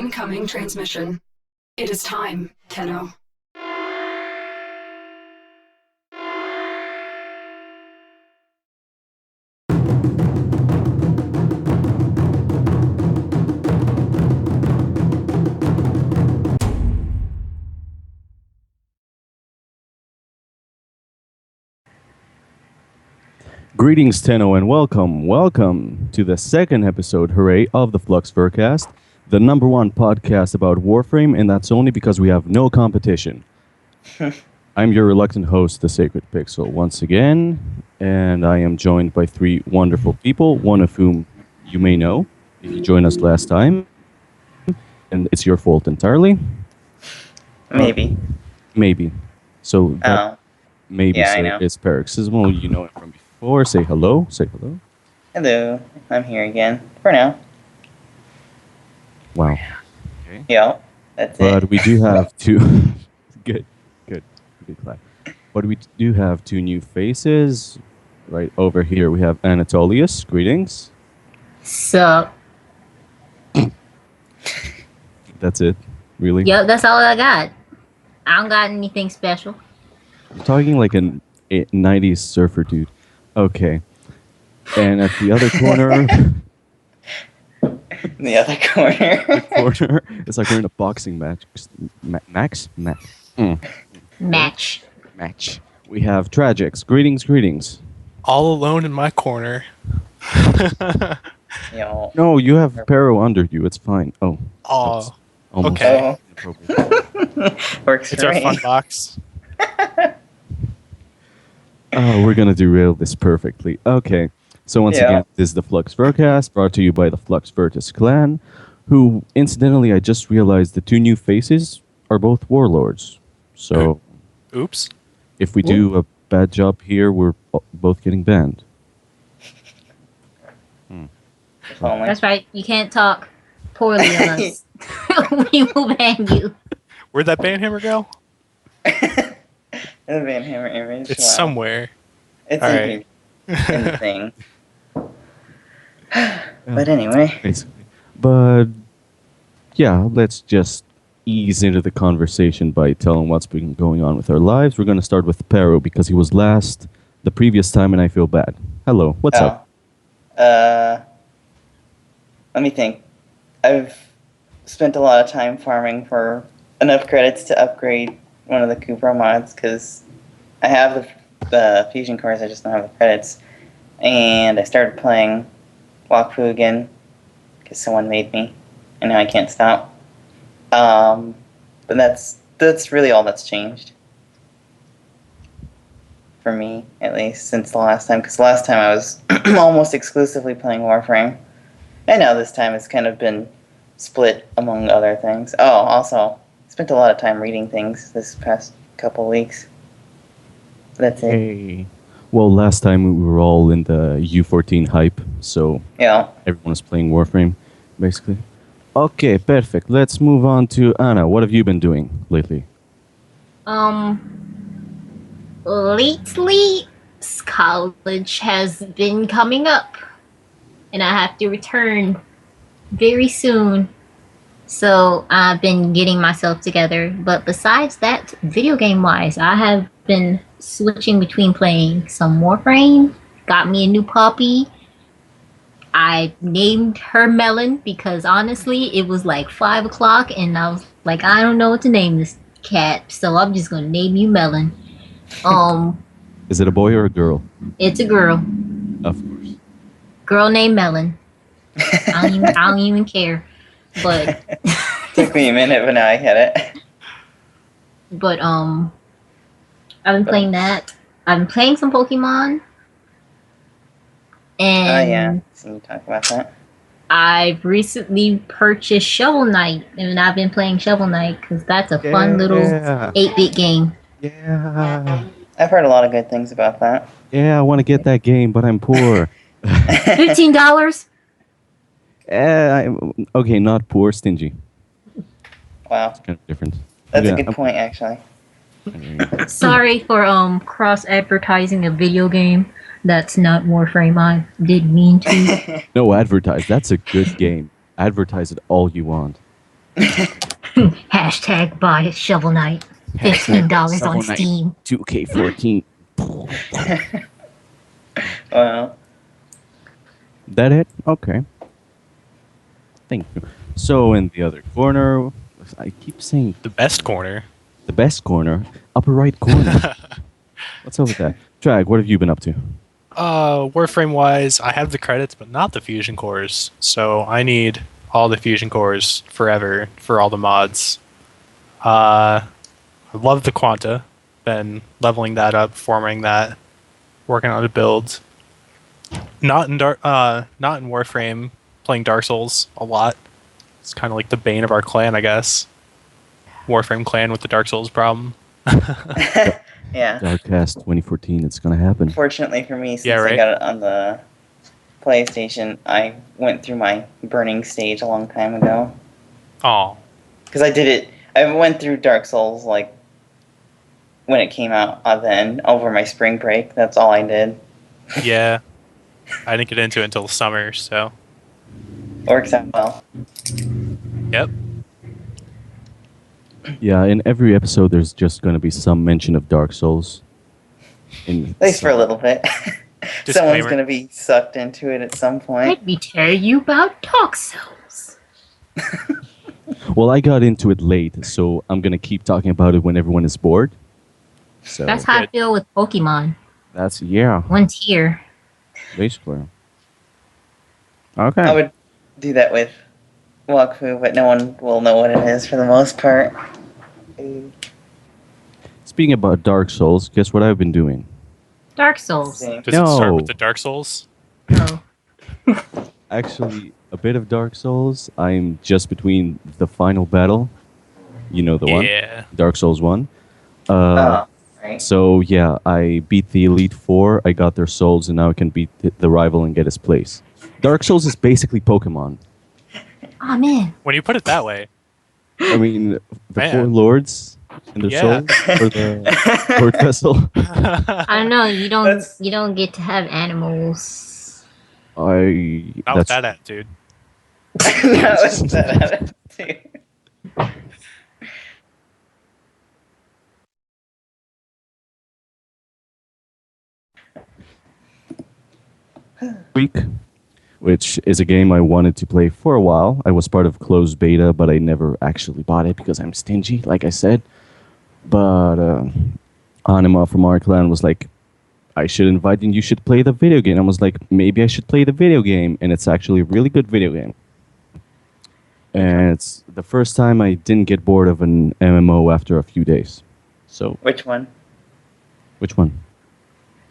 Incoming transmission. It is time, Tenno. Greetings, Tenno, and welcome to the second episode, hooray, of the Flux Vircast, the number one podcast about Warframe, and that's only because we have no competition. I'm your reluctant host, the Sacred Pixel, once again, and I am joined by three wonderful people, one of whom you may know if you joined us last time, and it's your fault entirely. Maybe. Maybe. So that maybe Yeah, I know. is paroxysmal. You know it from before. Say hello. Say hello. Hello, I'm here again. For now. Wow. Yeah, that's But it. we do have two. Good. Clap. But we do have two new faces. Right over here, we have Anatolius. Greetings. Sup? That's it. Really? Yep, that's all I got. I don't got anything special. You're talking like a 90s surfer dude. Okay. And at the other corner, The other corner. it's like we're in a boxing match. Match. Match. We have Tragix. Greetings. All alone in my corner. Yo. No, you have Pero under you. It's fine. Oh. Oh, Almost okay. inappropriate. Works It's for our me. fun box. Oh, we're gonna derail this perfectly. Okay. So once Yeah. again, this is the Flux Vircast, brought to you by the Flux Virtus clan, who, incidentally, I just realized the two new faces are both warlords. So Oops. if we do a bad job here, we're both getting banned. If only. That's right. You can't talk poorly of us. We will ban you. Where'd that banhammer go? The Van Hammer image. It's wow. somewhere. It's All in right. here. In the thing. But anyway. Basically. But yeah, let's just ease into the conversation by telling what's been going on with our lives. We're going to start with Pero because he was last the previous time and I feel bad. Hello, what's up? Let me think. I've spent a lot of time farming for enough credits to upgrade one of the Cupro mods because I have the fusion cores, I just don't have the credits. And I started playing Wakfu again because someone made me, and now I can't stop. But that's really all that's changed for me, at least since the last time. Because last time I was almost exclusively playing Warframe. I know this time it's kind of been split among other things. Oh, also, spent a lot of time reading things this past couple weeks. That's it. Hey. Well, last time we were all in the U14 hype, so Yeah. everyone was playing Warframe, basically. Okay, perfect. Let's move on to Anna. What have you been doing lately? Lately, college has been coming up, and I have to return very soon. So I've been getting myself together. But besides that, video game wise, I have been switching between playing some Warframe. Got me a new puppy. I named her Melon because honestly, it was like 5 o'clock, and I was like, I don't know what to name this cat, so I'm just gonna name you Melon. Is it a boy or a girl? It's a girl. Of course. Girl named Melon. I don't even care. But Took me a minute, but now I get it. I've been playing that. I've been playing some Pokemon. And Yeah. So you talk about that. I've recently purchased Shovel Knight, and I've been playing Shovel Knight because that's a fun little 8-bit game. Yeah. I've heard a lot of good things about that. Yeah, I want to get that game, but I'm poor. $15? Okay, not poor, stingy. Wow. It's kind of different. That's Yeah, a good point, actually. Sorry for cross advertising a video game. That's not Warframe. I didn't mean to. No, advertise. That's a good game. Advertise it all you want. Hashtag buy Shovel Knight. $15 Shovel on Knight. Steam. 2K14. Wow. That it? Okay. Thank you. So in the other corner, I keep saying The best corner. the best corner, upper right corner. What's up with that? Drag, what have you been up to? Warframe wise, I have the credits, but not the fusion cores. So I need all the fusion cores forever for all the mods. I love the Quanta. Been leveling that up, forming that, working on a build. Not in Warframe, playing Dark Souls a lot. It's kind of like the bane of our clan, I guess. Warframe clan with the Dark Souls problem. Yeah. Darkcast 2014, it's gonna happen. Fortunately for me, since Yeah, right. I got it on the PlayStation, I went through my burning stage a long time ago. Oh, Because I did it. I went through Dark Souls like when it came out. Then over my spring break, that's all I did. yeah. I didn't get into it until summer, so Works out well. yep. Yeah, in every episode, there's just gonna be some mention of Dark Souls. At least for a little bit. Someone's Disclaimer. gonna be sucked into it at some point. Let me tell you about Dark Souls. Well, I got into it late, so I'm gonna keep talking about it when everyone is bored. So That's how I Good. feel with Pokemon. that's yeah, One tier. basically. Okay. I would do that with Wakfu, but no one will know what it is for the most part. Speaking about Dark Souls, guess what I've been doing? Dark Souls. Same. Does it start No. with the Dark Souls? Oh. Actually, a bit of Dark Souls. I'm just between the final battle. You know the one, Yeah. Dark Souls 1. Oh, right. So yeah, I beat the Elite Four. I got their souls, and now I can beat the rival and get his place. Dark Souls is basically Pokemon. Oh man. When you put it that way, I mean, the Man. four lords and their Yeah. souls for the Lord Vessel. I don't know. You don't. That's- You don't get to have animals. not with That's that attitude. That was that attitude. Week, which is a game I wanted to play for a while. I was part of closed beta, but I never actually bought it because I'm stingy, like I said. But Anima from our clan was like, I should invite you, and you should play the video game. I was like, maybe I should play the video game, and it's actually a really good video game. And it's the first time I didn't get bored of an MMO after a few days. So, Which one? which one?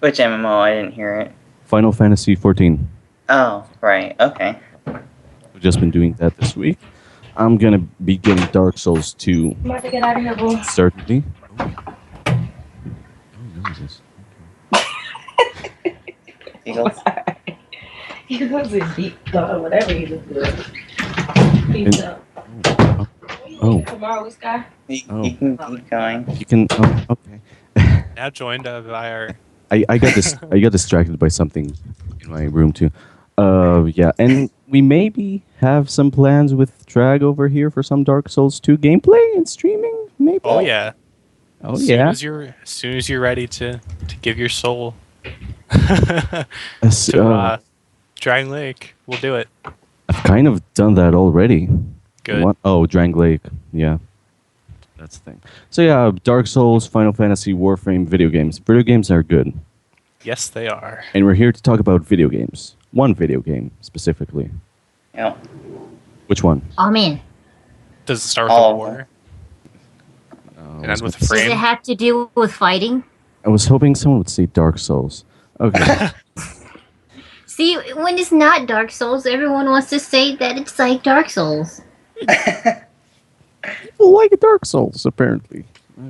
Which MMO? I didn't hear it. Final Fantasy 14. Oh, right. Okay. I've just been doing that this week. I'm gonna be getting Dark Souls 2, I'm about to get out of here, boy. certainly. Oh, noises. Eagles. He was a deep thought, whatever he was doing. Pizza. Oh, Tomorrow, this guy. You can keep going. you can. Oh, okay. Now joined by our. I got this. I got distracted by something in my room too. Yeah, and we maybe have some plans with Drag over here for some Dark Souls 2 gameplay and streaming. Maybe. Oh yeah. Oh as yeah. soon as you're ready to give your soul As- to Dragon Lake, we'll do it. I've kind of done that already. Good. What? Oh, Drang Lake. Yeah. That's the thing. So yeah, Dark Souls, Final Fantasy, Warframe, video games. Video games are good. Yes, they are. And we're here to talk about video games. One video game, specifically. Yeah. Which one? Oh man. Does it start with All a of war and I end was with a Does it frame? have to do with fighting? I was hoping someone would say Dark Souls. Okay. See, when it's not Dark Souls, everyone wants to say that it's like Dark Souls. People like Dark Souls, apparently.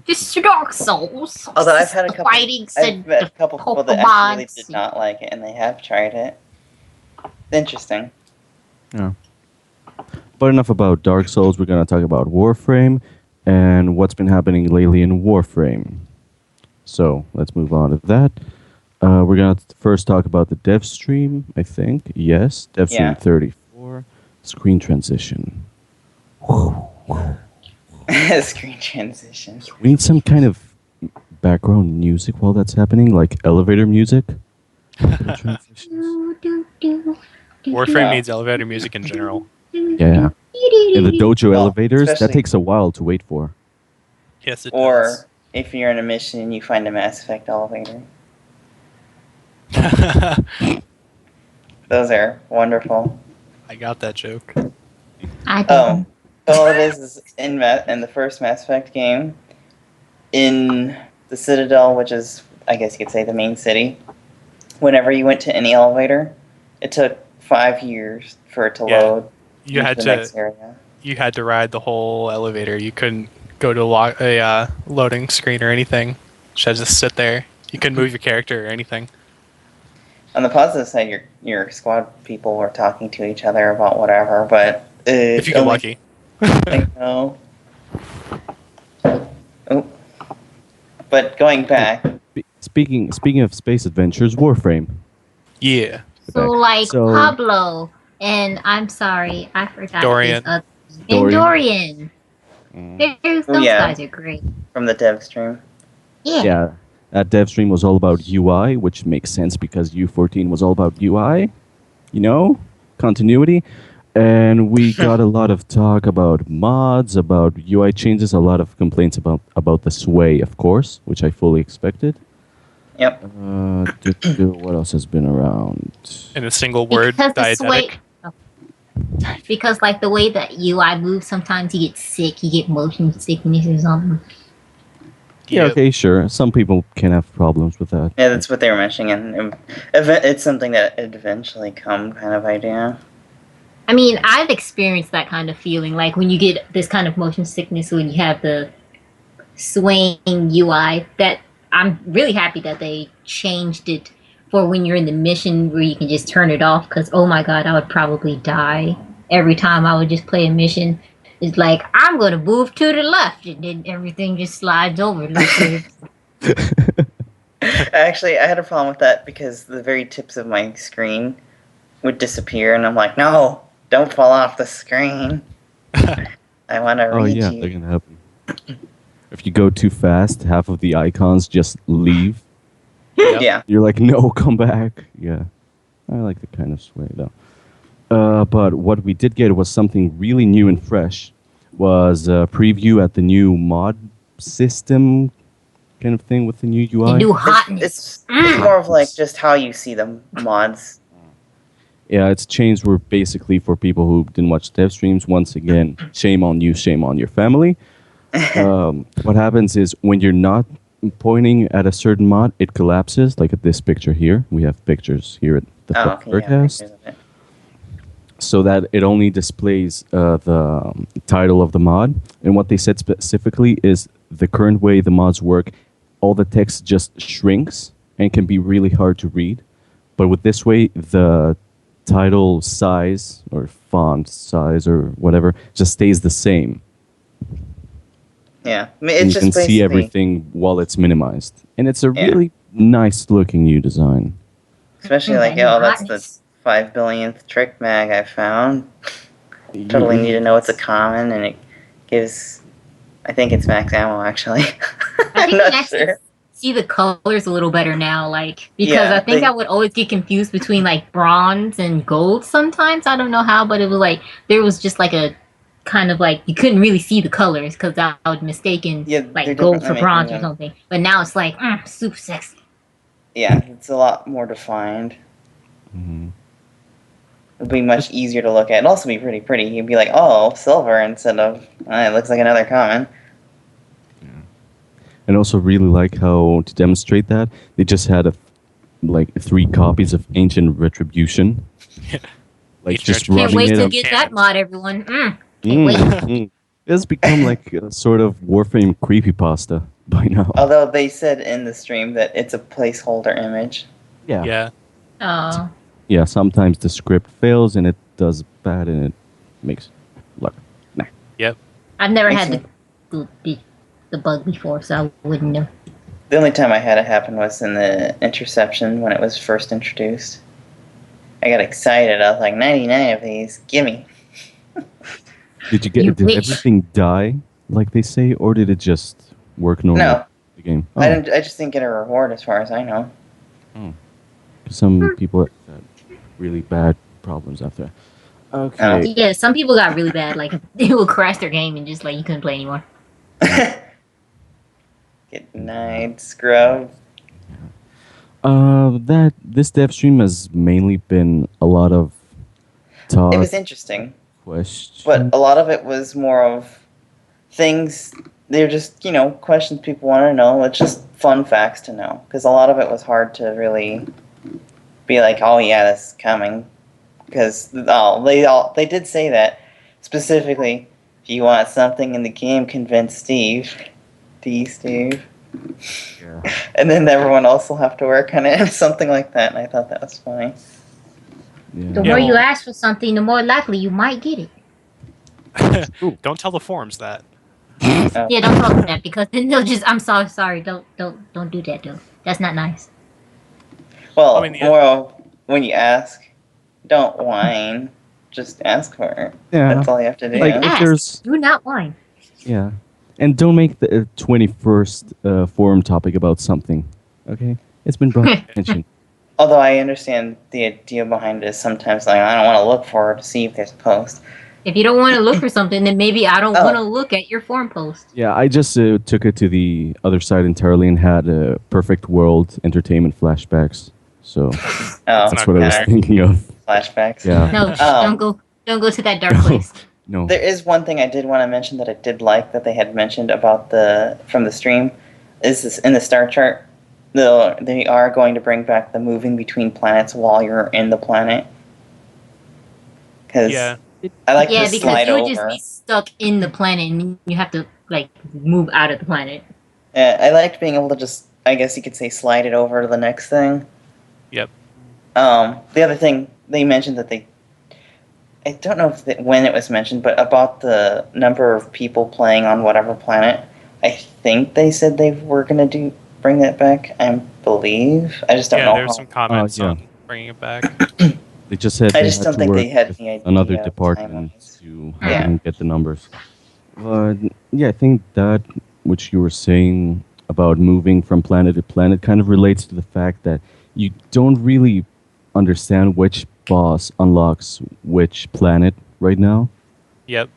Just Dark Souls. Although I've had a The couple, fighting's I've and met a the couple people that actually Pokemons. did not like it, and they have tried it. Interesting. Yeah. But enough about Dark Souls. We're going to talk about Warframe and what's been happening lately in Warframe. So let's move on to that. We're going to first talk about the dev stream, I think. Yes, dev stream Yeah. 34. Screen transition. Whew. Screen transition. We need some kind of background music while that's happening, like elevator music. Transitions. Warframe Yeah. needs elevator music in general. Yeah. In the dojo Well, elevators, that especially- takes a while to wait for. Yes, it Or if you're in a mission and you find a Mass Effect elevator. does. Those are wonderful. I got that joke. I Oh, didn't. all it is in the first Mass Effect game, in the Citadel, which is, I guess you could say, the main city, whenever you went to any elevator, it took 5 years for it to Yeah. load You into had the to next area. you had to ride the whole elevator. You couldn't go to a loading screen or anything. You had to just sit there. You couldn't move your character or anything. On the positive side, your squad people were talking to each other about whatever, but If you get lucky. I know. Oh. But going back, Speaking of space adventures, Warframe. Yeah. So like So- Pablo and I'm sorry, I forgot Dorian. his other Dorian. and Dorian. Those yeah. guys are great. from the dev stream, Yeah. Yeah, that dev stream was all about UI, which makes sense because U14 was all about UI, continuity. And we got a lot of talk about mods, about UI changes, a lot of complaints about the sway, of course, which I fully expected. Yep. What else has been around? In a single word, Because the sway, diegetic. because like the way that UI moves, sometimes you get sick, you get motion sickness or something. Yeah, Yep. okay, sure. Some people can have problems with that. Yeah, that's what they were mentioning, and it's something that it eventually come kind of idea. I mean, I've experienced that kind of feeling, like when you get this kind of motion sickness when you have the swaying UI. That I'm really happy that they changed it for when you're in the mission where you can just turn it off. Because oh my god, I would probably die every time I would just play a mission. It's like I'm gonna move to the left, and then everything just slides over. Like Actually, I had a problem with that because the very tips of my screen would disappear, and I'm like, no, don't fall off the screen. I want to Oh read yeah, you. they're gonna happen. If you go too fast, half of the icons just leave. Yep. Yeah. You're like, no, come back. Yeah, I like the kind of sway though. But what we did get was something really new and fresh. Was a preview at the new mod system kind of thing with the new UI. the new hotness. It's more of like just how you see the mods. Yeah, it's changed. We're basically for people who didn't watch dev streams. Once again, shame on you, shame on your family. What happens is when you're not pointing at a certain mod, it collapses. Like at this picture here, we have pictures here at the Oh, Flux okay, yeah, Vircast, pictures of it. so that it only displays the title of the mod. And what they said specifically is the current way the mods work, all the text just shrinks and can be really hard to read. But with this way, the title size or font size or whatever just stays the same. Yeah, I mean, And it's you just can see basically- everything while it's minimized. And it's a Yeah. really nice looking new design. Especially like, And oh, that's the hotness. 5 billionth trick mag I found. Totally need to know it's a common, and it gives. I think it's max ammo actually. I I'm think you not can actually sure. see the colors a little better now, like because Yeah, I think they- I would always get confused between like bronze and gold sometimes. I don't know how, but it was like there was just like a kind of like you couldn't really see the colors because I would mistaken Yeah, they're like gold for definitely bronze making or them- something. But now it's like super sexy. Yeah, it's a lot more defined. Mhm. It'd be much easier to look at. It'd also be pretty. You'd be like, oh, silver instead of it looks like another common. And also really like how to demonstrate that they just had like 3 copies of Ancient Retribution. Like Ancient just Retribution. Can't running wait it to up. get that mod, everyone. Can't wait. It's become like a sort of Warframe creepypasta by now. Although they said in the stream that it's a placeholder image. Yeah. Oh, Yeah, sometimes the script fails and it does bad and it makes luck. Nah. Yep. I've never Makes had the bug before, so I wouldn't know. The only time I had it happen was in the interception when it was first introduced. I got excited. I was like, 99 of these, gimme. Did you get? You Did wish. everything die like they say, or did it just work normally? No, The game. I didn't. I just didn't get a reward, as far as I know. Some people had really bad problems after. Okay. Oh. Yeah, some people got really bad. Like they will crash their game and just like you couldn't play anymore. Get denied, scrub. That this dev stream has mainly been a lot of talk, It was interesting, questions. but a lot of it was more of things. They're just questions people want to know. It's just fun facts to know, because a lot of it was hard to really be like, oh yeah, this is coming. Because they did say that specifically. If you want something in the game, convince Steve. Steve. Yeah. And then everyone else will have to work on it, something like that. And I thought that was funny. The Yeah. Yeah, more you well- ask for something, the more likely you might get it. Don't tell the forums that. Oh. Yeah, don't talk that because then they'll just. I'm sorry. Don't do that though. That's not nice. Well, I mean, the- more of when you ask, don't whine. Just ask for it. Yeah. That's all you have to do. Like, if Ask. there's- Do not whine. Yeah. And don't make the 21st forum topic about something. Okay? It's been brought to attention. Although I understand the idea behind it is sometimes like I don't want to look for it to see if there's a post. If you don't want to look for something, then maybe I don't Oh. want to look at your forum post. Yeah, I just took it to the other side entirely and had perfect world entertainment flashbacks. So Oh, that's not what I was okay. thinking of. Flashbacks. Yeah. No, don't go to that dark No. place. No. There is one thing I did want to mention that I did like that they had mentioned about from the stream. Is this in the star chart? They are going to bring back the moving between planets while you're in the planet. Because Yeah. I like Yeah, to because slide you would over. just be stuck in the planet and you have to like move out of the planet. I liked being able to just, I guess you could say, slide it over to the next thing. Yep. The other thing they mentioned that I don't know when it was mentioned, but about the number of people playing on whatever planet. I think they said they were gonna bring that back. I believe. I just don't Yeah, know. there's how. some comments yeah. on bringing it back. They just said I they just had don't to think work they had with any idea another of department timelines. to Yeah. get the numbers. But yeah, I think that which you were saying about moving from planet to planet kind of relates to the fact that you don't really understand which boss unlocks which planet right now Yep.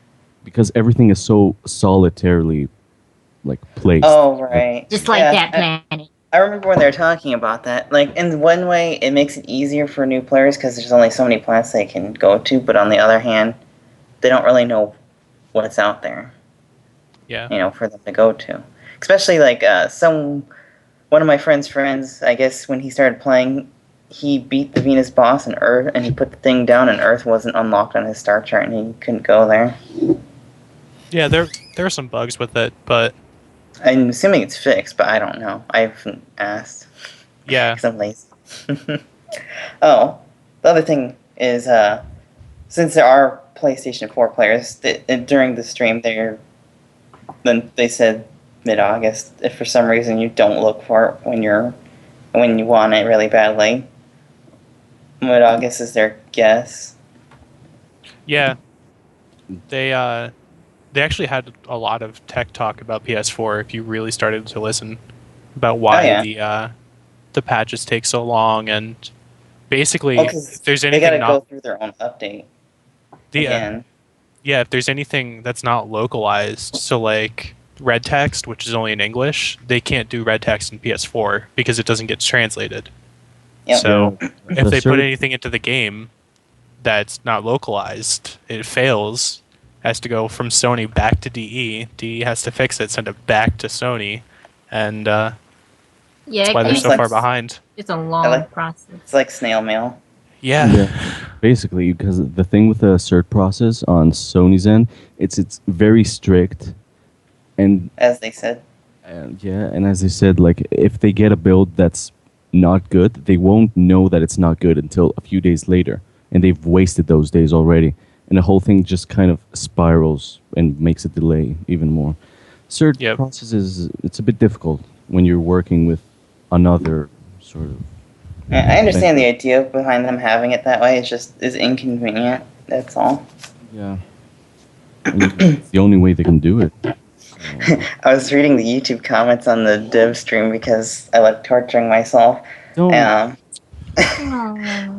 because everything is so solitarily like placed. Oh right. Just like Yeah, that planet. I remember when they were talking about that. Like, in one way, it makes it easier for new players because there's only so many planets they can go to. But on the other hand, they don't really know what's out there. Yeah. For them to go to. Especially like one of my friend's friends. I guess when he started playing, he beat the Venus boss and Earth, and he put the thing down, and Earth wasn't unlocked on his star chart, and he couldn't go there. Yeah, there are some bugs with it, but I'm assuming it's fixed, but I don't know. I haven't asked. yeah. Because I'm lazy. Oh, the other thing is, since there are PlayStation 4 players, during the stream, they said mid-August. If for some reason you don't look for it when you want it really badly, mid-August is their guess. Yeah. They actually had a lot of tech talk about PS4 if you really started to listen about why the patches take so long, and basically if there's they gotta anything go not through their own update the again. yeah, if there's anything that's not localized, so like red text, which is only in English, they can't do red text in PS4 because it doesn't get translated. Yep. So Yeah, if the they serv- put anything into the game that's not localized, it fails. Has to go from Sony back to DE. DE has to fix it, send it back to Sony, and Yeah, that's why they're it's so like- far behind. it's a long process. It's like snail mail. Yeah. Basically, because the thing with the cert process on Sony's end, it's very strict, and As they said. and as I said, like if they get a build that's not good, they won't know that it's not good until a few days later, and they've wasted those days already, and the whole thing just kind of spirals and makes it delay even more. Cert Yep. process it's a bit difficult when you're working with another sort of. I understand the idea behind them having it that way. It's just is inconvenient. That's all. Yeah. I mean, it's the only way they can do it. I was reading the YouTube comments on the div stream because I like torturing myself. Don't.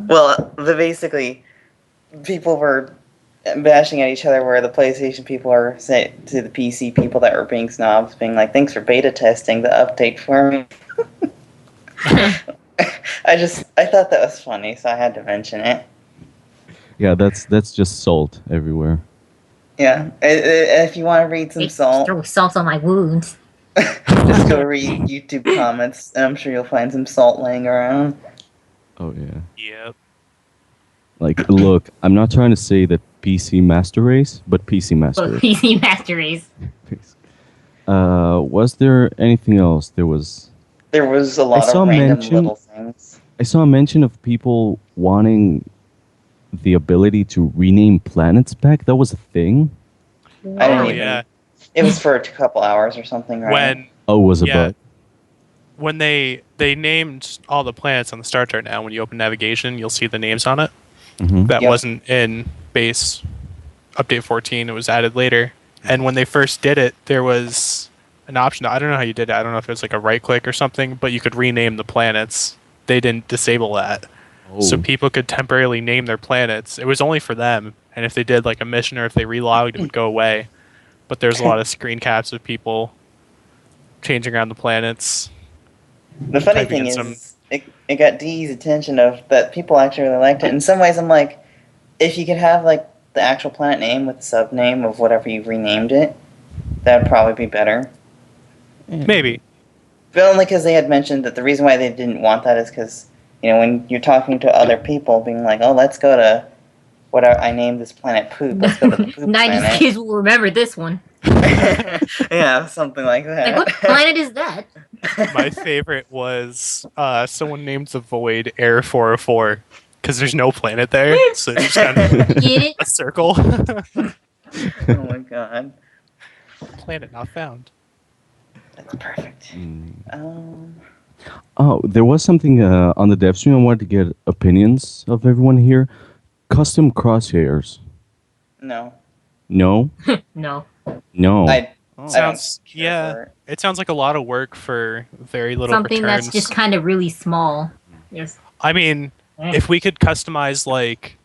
Well, basically, people were bashing at each other where the PlayStation people are say to the PC people that were being snobs, being like, "Thanks for beta testing the update for me." I thought that was funny, so I had to mention it. Yeah, that's just salt everywhere. Yeah, if you want to read some Just salt, throw salt on my wounds. just go read YouTube comments, and I'm sure you'll find some salt laying around. Oh yeah. Yep. Like, look, I'm not trying to say that PC Master Race, but PC Master But Race. PC Master Race. Was there anything else? There was a lot saw of random mention- little things. I saw a mention of people wanting the ability to rename planets back. That was a thing. I didn't Oh even. yeah. It was for a couple hours or something, right? When Oh, it was a Yeah. bug. when they named all the planets on the star chart now, when you open navigation, you'll see the names on it. Mhm. That Yep. wasn't in base update 14. It was added later. And when they first did it, there was an option. I don't know how you did it. I don't know if it was like a right click or something, but you could rename the planets. They didn't disable that. So Oh. people could temporarily name their planets. It was only for them. And if they did like a mission or if they relogged, it would go away. But there's a lot of screen caps of people changing around the planets. The funny typing thing in is, it got Dee's attention of that people actually really liked it. In some ways, I'm like, if you could have like the actual planet name with the sub name of whatever you renamed it, that would probably be better. Maybe. But only because they had mentioned that the reason why they didn't want that is because, you know, when you're talking to other people, being like, oh, let's go to whatever I named this planet Poop. Let's go to the Poop 90s planet. kids will remember this one. Yeah, something like that. Like, what planet is that? My favorite was someone named the void Air 404 because there's no planet there. So it's just kind of Get it? a circle. Oh my god. Planet not found. That's perfect. Mm. Oh, there was something on the dev stream I wanted to get opinions of everyone here. Custom crosshairs. No. No? No. No. I Sounds care yeah. for it. It sounds like a lot of work for very little Something returns. that's just kind of really small. Yes. I mean, if we could customize like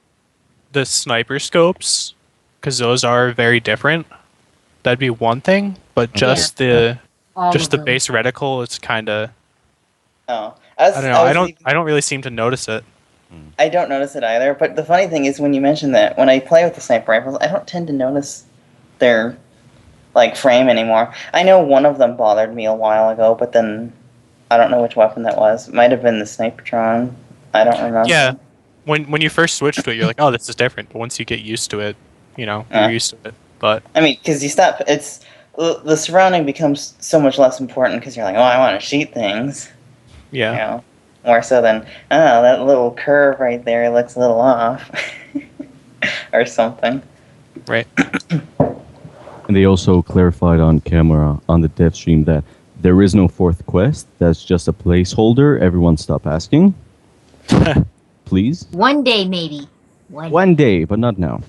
the sniper scopes, because those are very different, that'd be one thing. But just the All just of the them. base reticle, it's kind of Oh. I don't know. was leaving- I don't really seem to notice it. I don't notice it either, but the funny thing is when you mention that, when I play with the sniper rifles, I don't tend to notice their, like, frame anymore. I know one of them bothered me a while ago, but then I don't know which weapon that was. It might have been the Snipertron. I don't remember. Yeah, when you first switch to it, you're like, oh, this is different. But once you get used to it, you know, you're used to it. But I mean, because you stop, the surrounding becomes so much less important because you're like, oh, I want to shoot things. yeah, You know? More so than, oh, that little curve right there looks a little off. Or something. right. And they also clarified on camera on the dev stream that there is no fourth quest. That's just a placeholder. Everyone stop asking. Please. One day, maybe. One day, but not now.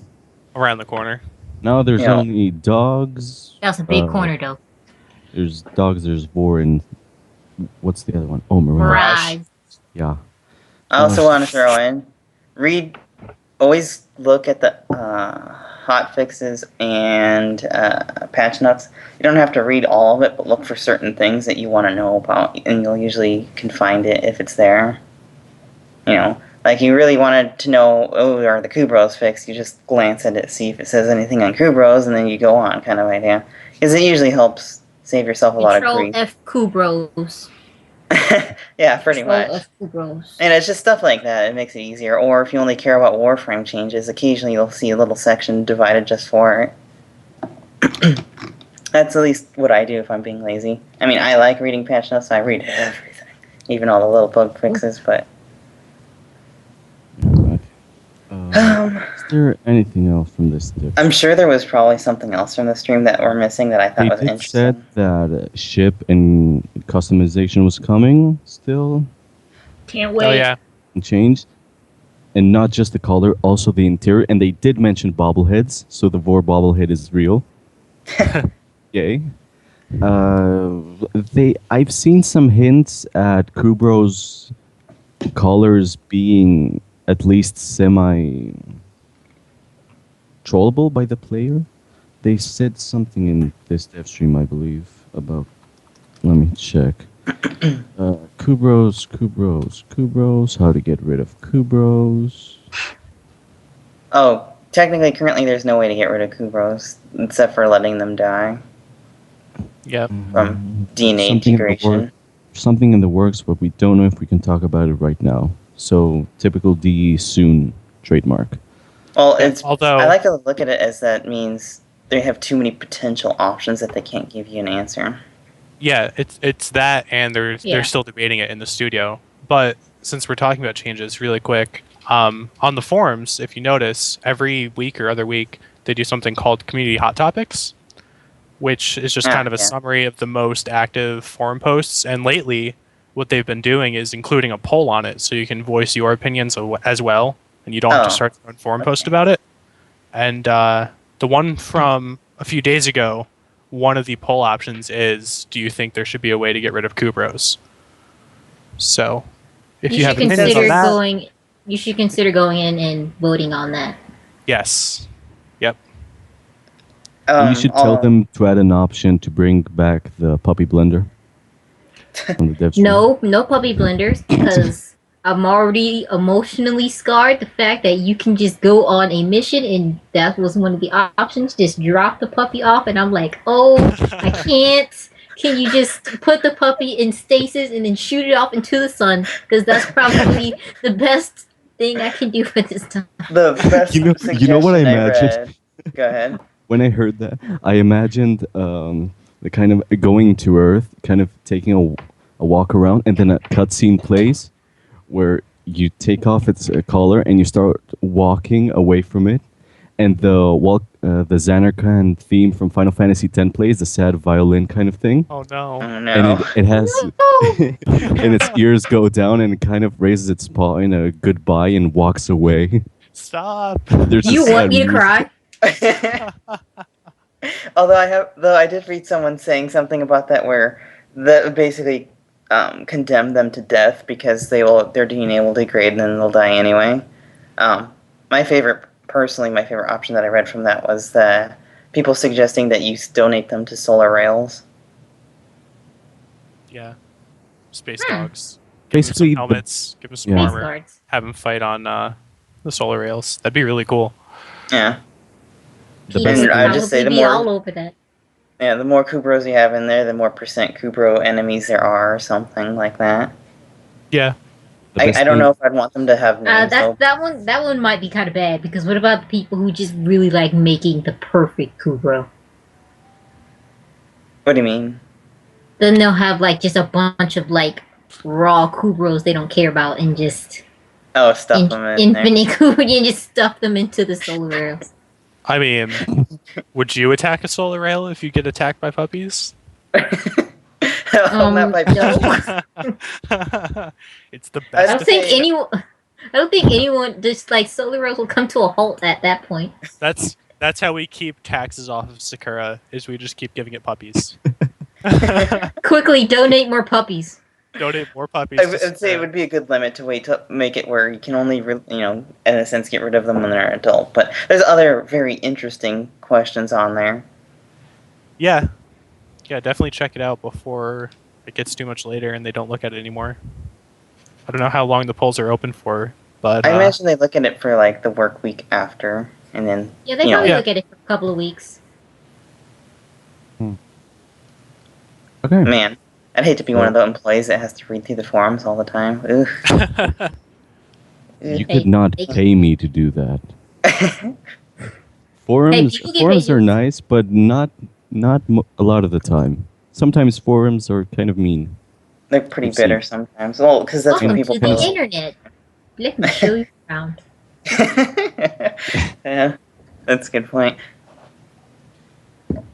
Around the corner. Now there's Yeah. only dogs. That was a big corner, though. There's dogs, there's Vor, and what's the other one? Oh, Mirage. Mirage. Yeah. I also want to throw in, always look at the hot fixes and patch notes. You don't have to read all of it, but look for certain things that you want to know about, and you'll usually can find it if it's there. You know, like you really wanted to know, oh, are the Kubros fixed? You just glance at it, see if it says anything on Kubros, and then you go on, kind of idea. Because it usually helps save yourself a lot of Control grief. F Kubros. Yeah, pretty Control much. F Kubros. And it's just stuff like that. It makes it easier. Or if you only care about Warframe changes, occasionally you'll see a little section divided just for it. That's at least what I do if I'm being lazy. I mean, I like reading patch notes, so I read everything. Even all the little bug fixes, but... Is there anything else from this diff? I'm sure there was probably something else from the stream that we're missing that I thought They was did interesting. said that ship and customization was coming still Can't wait. Oh yeah. and changed. and not just the color, also the interior. And they did mention bobbleheads, so the Vor bobblehead is real. Yay. I've seen some hints at Kubro's colors being at least semi trollable by the player. They said something in this dev stream, I believe, about. Let me check. Kubros. How to get rid of Kubros? Oh, technically, currently, there's no way to get rid of Kubros except for letting them die Yep. from DNA Something in the integration. Something in the works, but we don't know if we can talk about it right now. So typical DE soon trademark. Well, it's Although- I like to look at it as that means they have too many potential options that they can't give you an answer. Yeah, it's that, and Yeah. they're still debating it in the studio. But since we're talking about changes, really quick, on the forums, if you notice, every week or other week they do something called Community Hot Topics, which is just kind of a yeah. summary of the most active forum posts. And lately, what they've been doing is including a poll on it, so you can voice your opinions as well, and you don't have to Oh, start your own forum okay. post about it. And the one from a few days ago, one of the poll options is, do you think there should be a way to get rid of Kubros? So, if you, You have should opinions on consider that, going. You should consider going in and voting on that. yes. Yep. You should tell I'll- them to add an option to bring back the puppy blender on the dev stream. No puppy blenders because I'm already emotionally scarred. The fact that you can just go on a mission and that was one of the options, just drop the puppy off, and I'm like, oh, I can't. Can you just put the puppy in stasis and then shoot it off into the sun? Because that's probably the best thing I can do at this time. The best You know what I suggestion imagined? read. Go ahead. When I heard that, I imagined the kind of going to Earth, kind of taking a walk around, and then a cutscene plays where you take off its collar and you start walking away from it, and the Xanarkand theme from Final Fantasy X plays, the sad violin kind of thing, Oh no. Oh no. and it has, and its ears go down and it kind of raises its paw in a goodbye and walks away. Stop. There's You a want sad me to music. cry? Although I did read someone saying something about that where that basically condemned them to death because their DNA will degrade and then they'll die anyway. My favorite option that I read from that was the people suggesting that you donate them to solar rails. Yeah. Space Hmm. dogs. Give 'em some Basically, the- helmets. Give them some Yeah. Space armor. guards. Have them fight on the solar rails. That'd be really cool. Yeah. The He best would And I would probably just say the be more- all over that. Yeah, the more Kubros you have in there, the more percent Kubro enemies there are, or something like that. Yeah. the I best don't thing- know if I'd want them to have names. though. That one might be kind of bad because what about the people who just really like making the perfect Kubro? What do you mean? Then they'll have like just a bunch of like raw Kubros they don't care about and just Oh, stuff them in there. infinite Kubro and just stuff them into the solar rails. I mean, would you attack a solar rail if you get attacked by puppies? Not by no. It's the I I best. don't to think say- anyone just like solar rails will come to a halt at that point. That's how we keep taxes off of Sakura. Is we just keep giving it puppies. Quickly donate more puppies. Donate more puppies. I to would say it Sakura. would be a good limit to wait to make it where you can only, in a sense, get rid of them when they're adult. But there's other very interesting questions on there. Yeah. Yeah, definitely check it out before it gets too much later and they don't look at it anymore. I don't know how long the polls are open for, but I imagine they look at it for like the work week after, and then Yeah, they you know, probably Yeah. look at it for a couple of weeks. Okay. man, I'd hate to be one of the employees that has to read through the forums all the time. Ugh. You Hey, could not they- pay me to do that. Forums people get forums paid. are nice, but not a lot of the time. Sometimes forums are kind of mean. They're pretty We've seen- bitter sometimes. Well, because that's Welcome when people to the post. internet. Let me show you around. Yeah, that's a good point.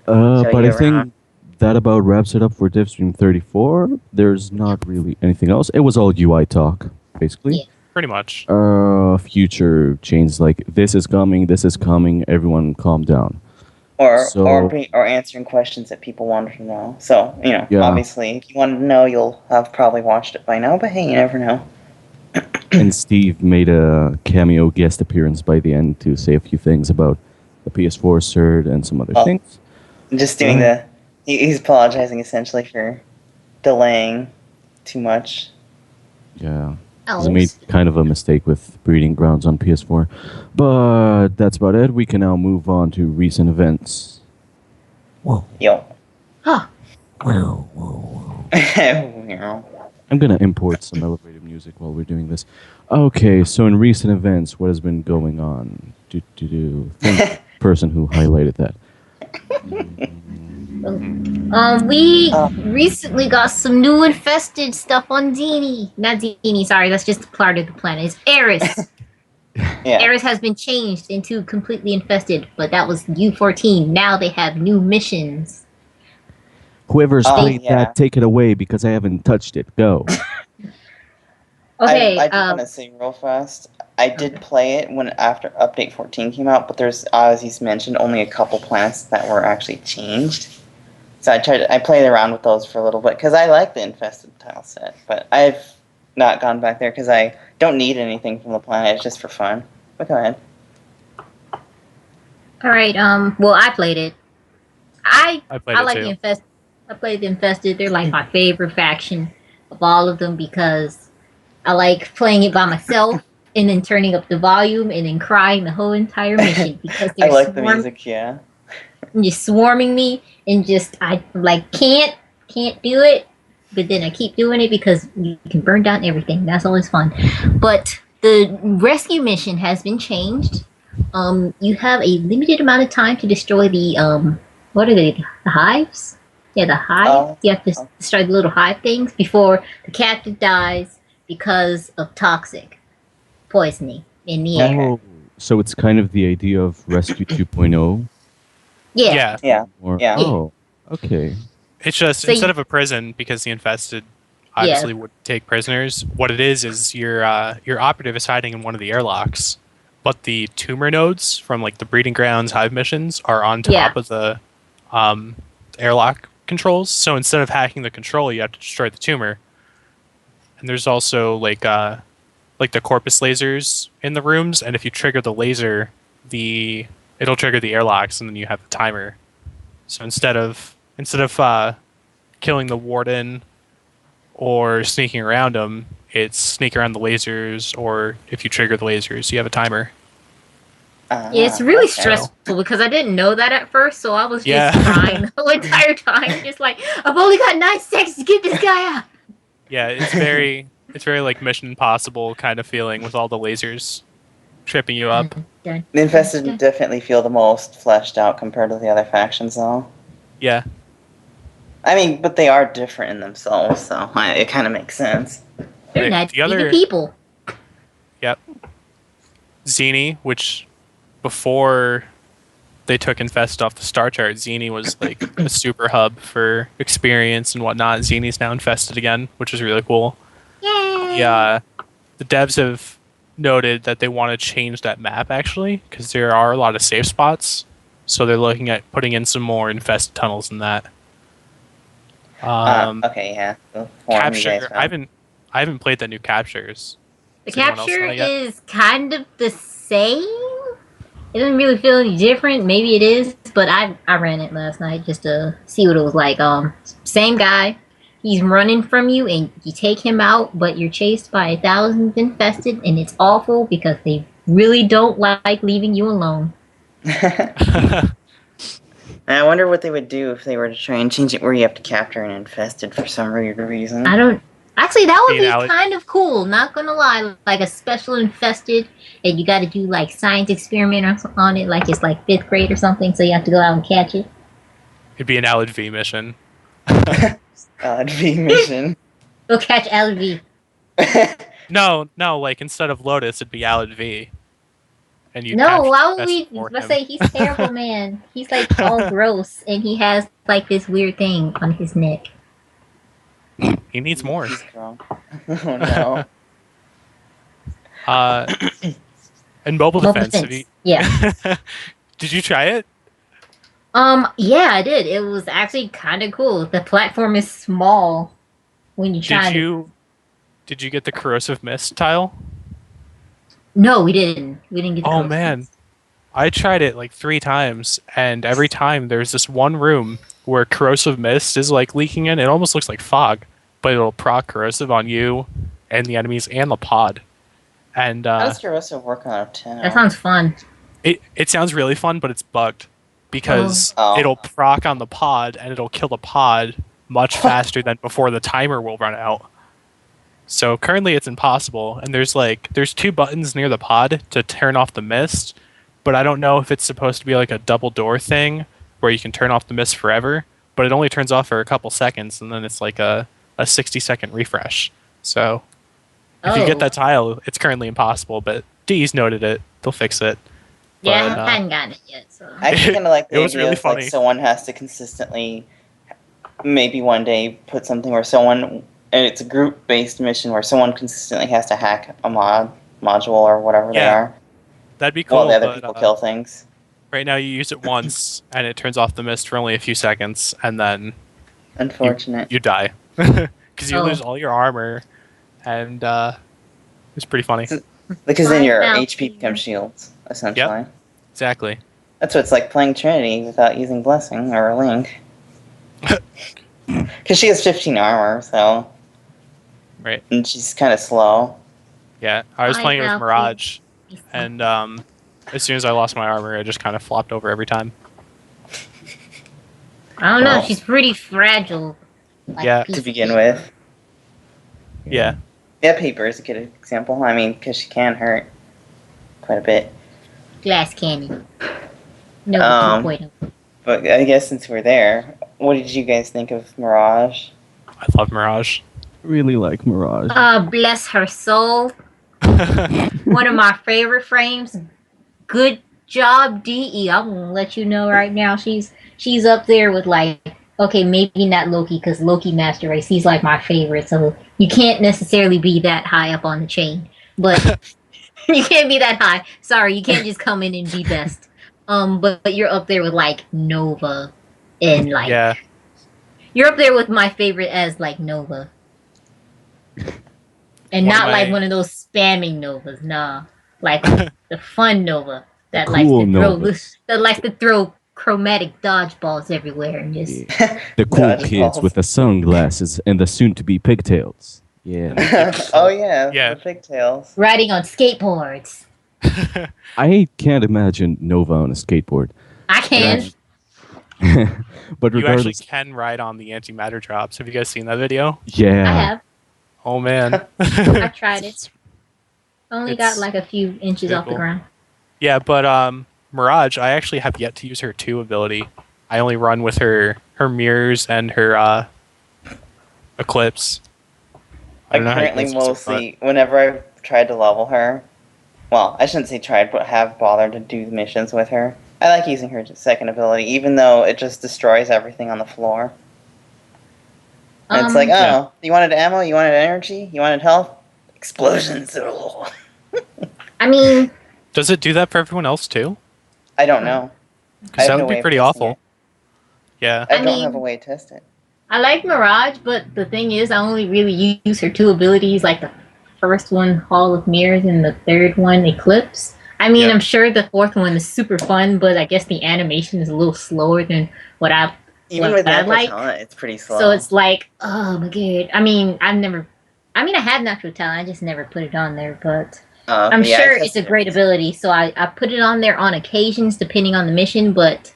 But I you think around. that about wraps it up for DevStream 34. There's not really anything else. It was all UI talk, basically. Yeah. Pretty much. future changes like this is coming, everyone calm down. Or answering questions that people wanted to know. So, Yeah. obviously, if you want to know, you'll have probably watched it by now, but hey, you never know. And Steve made a cameo guest appearance by the end to say a few things about the PS4 cert and some other things. Just doing he's apologizing essentially for delaying too much. Yeah. Oh. He made kind of a mistake with Breeding Grounds on PS4. But that's about it. We can now move on to recent events. Yo. Huh. I'm going to import some elevated music while we're doing this. Okay, so in recent events, what has been going on? Thank the person who highlighted that. We recently got some new infested stuff on Zini. Not Zini, sorry, that's just part of the planet. It's Eris. Yeah. Eris has been changed into completely infested, but that was U14. Now they have new missions. Whoever's played that, take it away because I haven't touched it. Go. Okay. I just want to say real fast, I did play it after Update 14 came out, but there's, as you mentioned, only a couple planets that were actually changed. So I played around with those for a little bit because I like the infested tile set, but I've not gone back there because I don't need anything from the planet. It's just for fun. But go ahead. All right. Well, I played it. I played it like too. the infested. I played the infested. They're like my favorite faction of all of them because I like playing it by myself and then turning up the volume and then crying the whole entire mission because I they're like the music. Yeah. just swarming me and just I like can't do it, but then I keep doing it because you can burn down everything. That's always fun. But the rescue mission has been changed. You have a limited amount of time to destroy the what are they? The hives? Yeah, the hive. You have to destroy the little hive things before the captain dies because of toxic poisoning in the air. Oh, so it's kind of the idea of Rescue 2.0? Yeah. Yeah. Or, Yeah. Oh, okay. It's just So instead of a prison, because the infested obviously would take prisoners. What it is your operative is hiding in one of the airlocks, but the tumor nodes from like the breeding grounds hive missions are on top of the airlock controls. So instead of hacking the control, you have to destroy the tumor. And there's also like the corpus lasers in the rooms, and if you trigger the laser, it'll trigger the airlocks, and then you have the timer. So instead of killing the warden or sneaking around them, it's sneak around the lasers, or if you trigger the lasers, you have a timer. Yeah, it's really stressful because I didn't know that at first, so I was just crying the whole entire time, just like I've only got 9 seconds to get this guy out. Yeah, it's very like Mission Impossible kind of feeling with all the lasers tripping you up. The infested definitely feel the most fleshed out compared to the other factions, though. Yeah. I mean, but they are different in themselves, so it kind of makes sense. They're not the other people. Yep. Zini, which before they took Infest off the star chart, Zini was like a super hub for experience and whatnot. Zini's now infested again, which is really cool. Yay! Yeah. The devs have noted that they want to change that map actually, because there are a lot of safe spots. So they're looking at putting in some more infested tunnels in that. Okay, yeah. Capture. I haven't played the new captures. The capture is kind of the same. It doesn't really feel any different. Maybe it is, but I ran it last night just to see what it was like. Same guy. He's running from you, and you take him out, but you're chased by 1,000 infested, and it's awful because they really don't like leaving you alone. I wonder what they would do if they were to try and change it where you have to capture an infested for some weird reason. I don't. Actually, that would be kind of cool. Not gonna lie, like a special infested, and you got to do like science experiment on it, like it's like 5th grade or something. So you have to go out and catch it. It'd be an Alid V mission. Alid V mission. Go catch Alid V. No, like instead of Lotus, it'd be Alid V. And you why would we? Let's say he's terrible, man. He's like all gross, and he has like this weird thing on his neck. He needs more. He's strong. Oh no. Uh, and mobile Mobile defense. defense. Yeah. Did you try it? Yeah, I did. It was actually kind of cool. The platform is small when you try Did you get the corrosive mist tile? No, we didn't. We didn't get the Oh corrosive man, mist. I tried it like 3 times, and every time there's this one room where corrosive mist is like leaking in. It almost looks like fog, but it'll proc corrosive on you and the enemies and the pod. And How does corrosive work on a 10? That sounds fun. it sounds really fun, but it's bugged because Oh. it'll proc on the pod and it'll kill the pod much faster than before the timer will run out. So currently it's impossible, and there's 2 buttons near the pod to turn off the mist, but I don't know if it's supposed to be like a double door thing where you can turn off the mist forever, but it only turns off for a couple seconds and then it's like a 60-second refresh. So if you get that tile, it's currently impossible, but D's noted it. They'll fix it. Yeah, But, I haven't gotten it yet. So I actually kind of like the It was idea really of like funny. someone has to consistently, maybe one day, put something where someone, and it's a group-based mission where someone consistently has to hack a module or whatever they Yeah, are, that'd be cool. while the other but, people kill things. Right now you use it once and it turns off the mist for only a few seconds, and then Unfortunate. you die because you Oh. lose all your armor, and it's pretty funny. Because then your Wow. HP becomes shields, essentially. Exactly. That's what it's like playing Trinity without using Blessing or Link. Because she has 15 armor, so... Right. And she's kind of slow. Yeah, I was I playing it with have Mirage, and as soon as I lost my armor, it just kind of flopped over every time. I don't know. Well. She's pretty fragile. Like Yeah. a piece To of begin paper. with. Yeah. Yeah, paper is a good example. I mean, because she can hurt quite a bit. Glass candy. No, Um, 2.0. But I guess since we're there, what did you guys think of Mirage? I love Mirage. Really like Mirage. Bless her soul. One of my favorite frames. Good job, DE. I'm gonna let you know right now. She's up there with like, okay, maybe not Loki, because Loki Master Race, he's like my favorite. So you can't necessarily be that high up on the chain, but you can't be that high. Sorry, you can't just come in and be best. But you're up there with like Nova, and like Yeah. you're up there with my favorite as like Nova. And One of not like my- one of those spamming Novas, nah. Like the fun Nova that Cool likes to throw Novas. that likes to throw chromatic dodgeballs everywhere and just The cool Dodgeballs. kids with the sunglasses and the soon-to-be pigtails. Yeah. Oh yeah, Yeah. the pigtails. riding on skateboards. I can't imagine Nova on a skateboard. I can. But You actually regardless, can ride on the antimatter drops. Have you guys seen that video? yeah. I have. Oh man. I tried it. Only got It's like a few inches off the cool. ground. Yeah, but Mirage, I actually have yet to use her 2 ability. I only run with her mirrors and her eclipse. I don't know how you currently guys use it, mostly, whenever I've tried to level her, well, I shouldn't say tried, but have bothered to do missions with her. I like using her second ability, even though it just destroys everything on the floor. And it's like, oh, Yeah. you wanted ammo, you wanted energy, you wanted health? Explosions. I mean, Does it do that for everyone else too? I don't know. I Because have that no would way be of pretty testing awful. it. Yeah. I I don't mean- have a way to test it. I like Mirage, but the thing is, I only really use her 2 abilities, like the first one, Hall of Mirrors, and the third one, Eclipse. I mean, Yeah. I'm sure the 4th one is super fun, but I guess the animation is a little slower than what I... Even Well, with I natural like- talent, it's pretty slow. So it's like, oh my god. I mean, I have natural talent, I just never put it on there, but... I'm yeah, I sure it's a tested it. great ability, so I put it on there on occasions, depending on the mission, but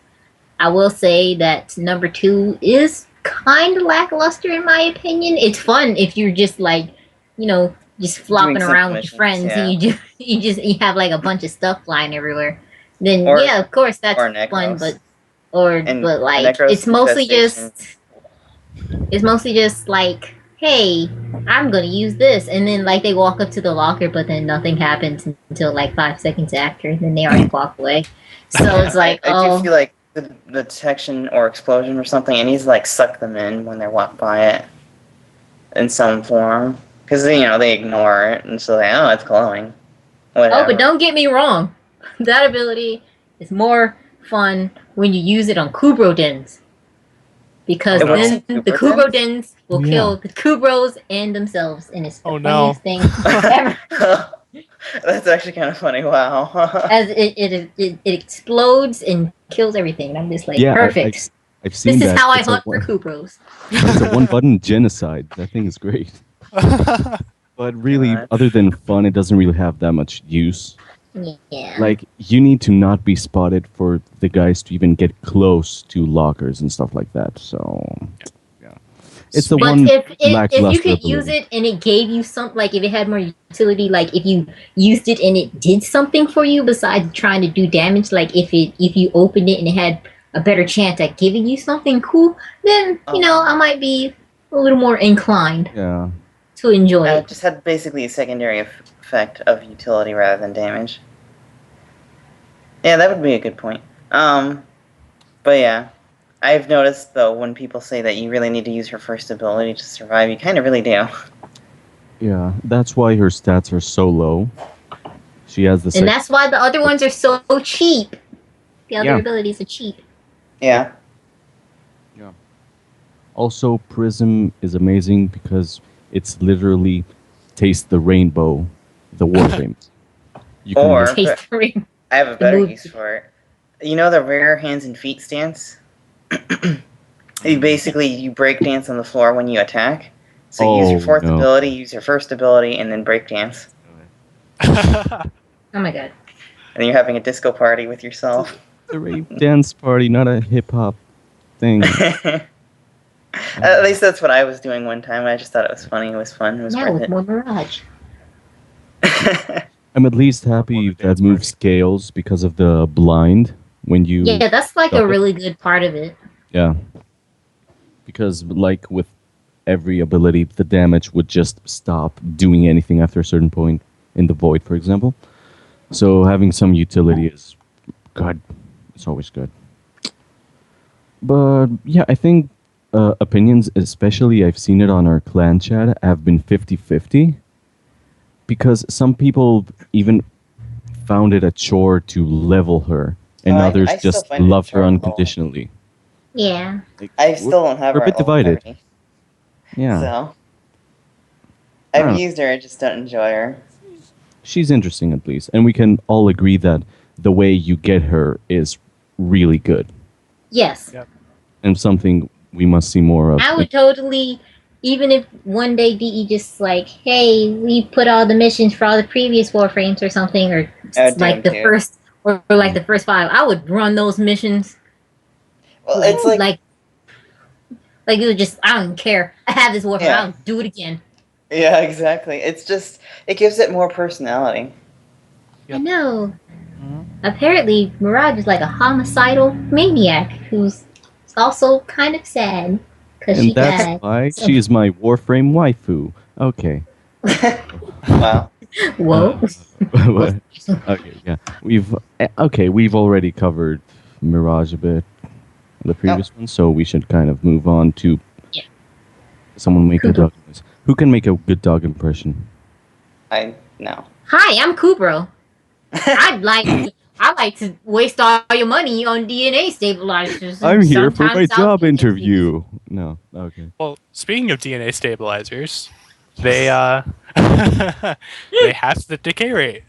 I will say that number 2 is kind of lackluster in my opinion. It's fun if you're just like, just flopping simple around with missions, your friends yeah. and you have like a bunch of stuff flying everywhere. Then Or- yeah, of course that's or fun, Necros. but like Necros it's mostly infestation. just like, hey, I'm gonna use this, and then like they walk up to the locker, but then nothing happens until like 5 seconds after, and then they already walk away. So it's like, I do feel like the detection or explosion or something, it needs to like suck them in when they walk by it in some form. Because, they ignore it, and so they, oh, it's glowing. Whatever. Oh, but don't get me wrong. That ability is more fun when you use it on Kubro dens. Because Oh, no. then Kubro the Kubro dens? dens will Yeah. kill the Kubros and themselves. And it's the Oh, no. funniest thing ever. That's actually kind of funny. Wow. As it explodes and kills everything. And I'm just like, Yeah, perfect. I've seen This is that. how I It's a hunt for one- Kubros. It's a one-button genocide. That thing is great. But really, God. other than fun, it doesn't really have that much use. Yeah. Like, you need to not be spotted for the guys to even get close to lockers and stuff like that. So, yeah. It's the But one if you lackluster could use ability. it and it gave you something, like if it had more utility, like if you used it and it did something for you besides trying to do damage, like if you opened it and it had a better chance at giving you something cool, then I might be a little more inclined Yeah. to enjoy It it. just had basically a secondary effect of utility rather than damage. Yeah, that would be a good point. But yeah, I've noticed though when people say that you really need to use her first ability to survive, you kind of really do. Yeah. That's why her stats are so low. She has the And that's why the other ones are so cheap. The other Yeah. abilities are cheap. Yeah. Also, Prism is amazing because it's literally taste the rainbow, the Warframe. You can Or- just- Taste the ring. I have a The better move- use for it. You know the rare hands and feet stance? You break dance on the floor when you attack. So you use your Oh, fourth no. ability, use your first ability, and then break dance. Oh my god. And you're having a disco party with yourself. a rave dance party, not a hip hop thing. At least that's what I was doing one time. I just thought it was funny. It was fun. It was Now worth with it. more Mirage. I'm at least happy that move scales because of the blind when you. Yeah, that's like Drop a it. really good part of it. Yeah. Because, like with every ability, the damage would just stop doing anything after a certain point in the void, for example. So having some utility is good. It's always good. But yeah, I think opinions, especially I've seen it on our clan chat, have been 50-50. Because some people even found it a chore to level her, and others I still just find it a love chore her to level. unconditionally. Yeah. Like, I we're- still don't have we're her a bit at level divided. 30. Yeah. So. I don't I've know. used her, I just don't enjoy her. She's interesting at least, and we can all agree that the way you get her is really good, Yes. Yep. and something we must see more of. I would totally, even if one day DE just like, hey, we put all the missions for all the previous Warframes or something, or I would do like them the too. first, or like the first 5, I would run those missions. Well, it's like Like it would just, I don't care. I have this Warframe, Yeah. I'll do it again. yeah, exactly. It's just it gives it more personality. Yep. I know. Apparently, Mirage is like a homicidal maniac who's also kind of sad because And she that's died. why So- she is my Warframe waifu. Okay. Wow. Whoa. What? Okay, yeah. We've already covered Mirage a bit in the previous one, so we should kind of move on to Yeah. someone make a Kubo. dog noise. Who can make a good dog impression? No. Hi, I'm Kubro. I like to waste all your money on DNA stabilizers. and I'm here for my sometimes I'll job do these. interview. No, okay. Well, speaking of DNA stabilizers, they they half the decay rate.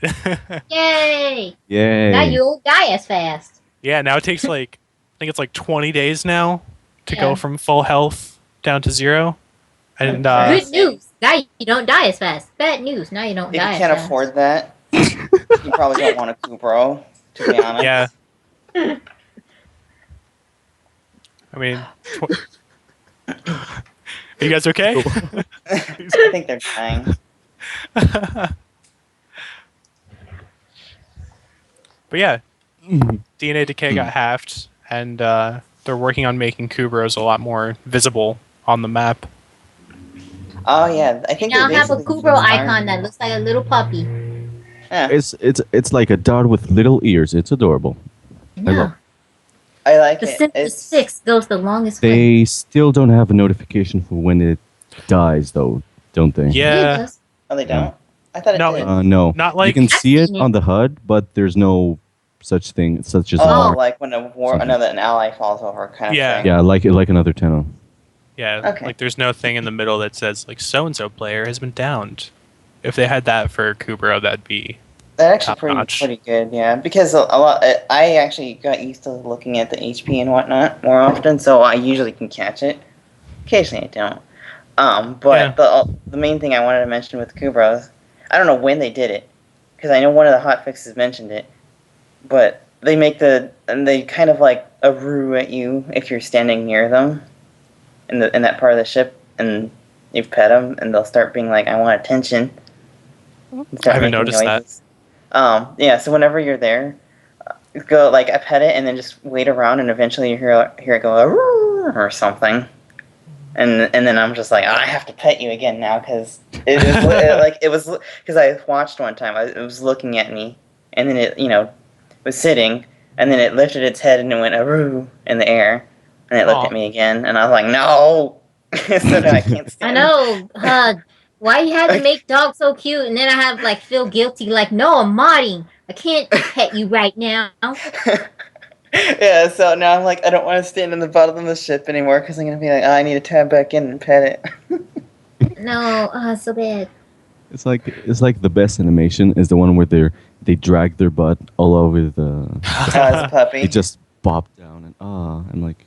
Yay! Yay. Now you won't die as fast. Yeah, now it takes like I think it's like 20 days now to Yeah. go from full health down to 0. And Good news. Now you don't die as fast. Bad news. Now you don't If you die as can't fast. afford that, you probably don't want a Kubro, to be honest. yeah. I mean, are you guys okay? I think they're dying. But yeah, DNA decay got halved, and they're working on making Kubros a lot more visible on the map. Oh yeah, I think Now they have a basically Kubro just icon ironed- that looks like a little puppy. Yeah, It's like a dog with little ears. It's adorable. I love Yeah. I like The it. simplest It's fix goes the longest way. They still don't have a notification for when it dies, though, don't they? Yeah. it does. oh, they don't. I thought it No, did. No. Not You like can see it seen it. on the HUD, but there's no such thing, such as Oh, mark. like when something. an ally falls over, kind of Yeah. thing. Yeah, like another Tenno. yeah, Okay. like there's no thing in the middle that says like so and so player has been downed. If they had that for Kubro, that'd be That's actually top-notch. pretty good, yeah. Because a lot, I actually got used to looking at the HP and whatnot more often, so I usually can catch it. Occasionally I don't. But the main thing I wanted to mention with Kubros, I don't know when they did it, because I know one of the hotfixes mentioned it, but they they kind of like a roo at you if you're standing near them in that part of the ship, and you've pet them, and they'll start being like, "I want attention." And I start haven't making noticed noises. Yeah. So whenever you're there, go like I pet it, and then just wait around, and eventually you hear it go "Aroo," or something, and then I'm just like, I have to pet you again now because it was because I watched one time. It was looking at me, and then it was sitting, and then it lifted its head and it went "Aroo" in the air, and it looked Aw. at me again, and I was like, no. So now I can't I stand. know. Why you had to make dogs so cute, and then I have like feel guilty. Like, no, I'm modding. I can't pet you right now. Yeah, so now I'm like, I don't want to stand in the bottom of the ship anymore because I'm gonna be like, I need to tab back in and pet it. No, so bad. It's like the best animation is the one where they drag their butt all over the. As a puppy. They just bop down and I'm like,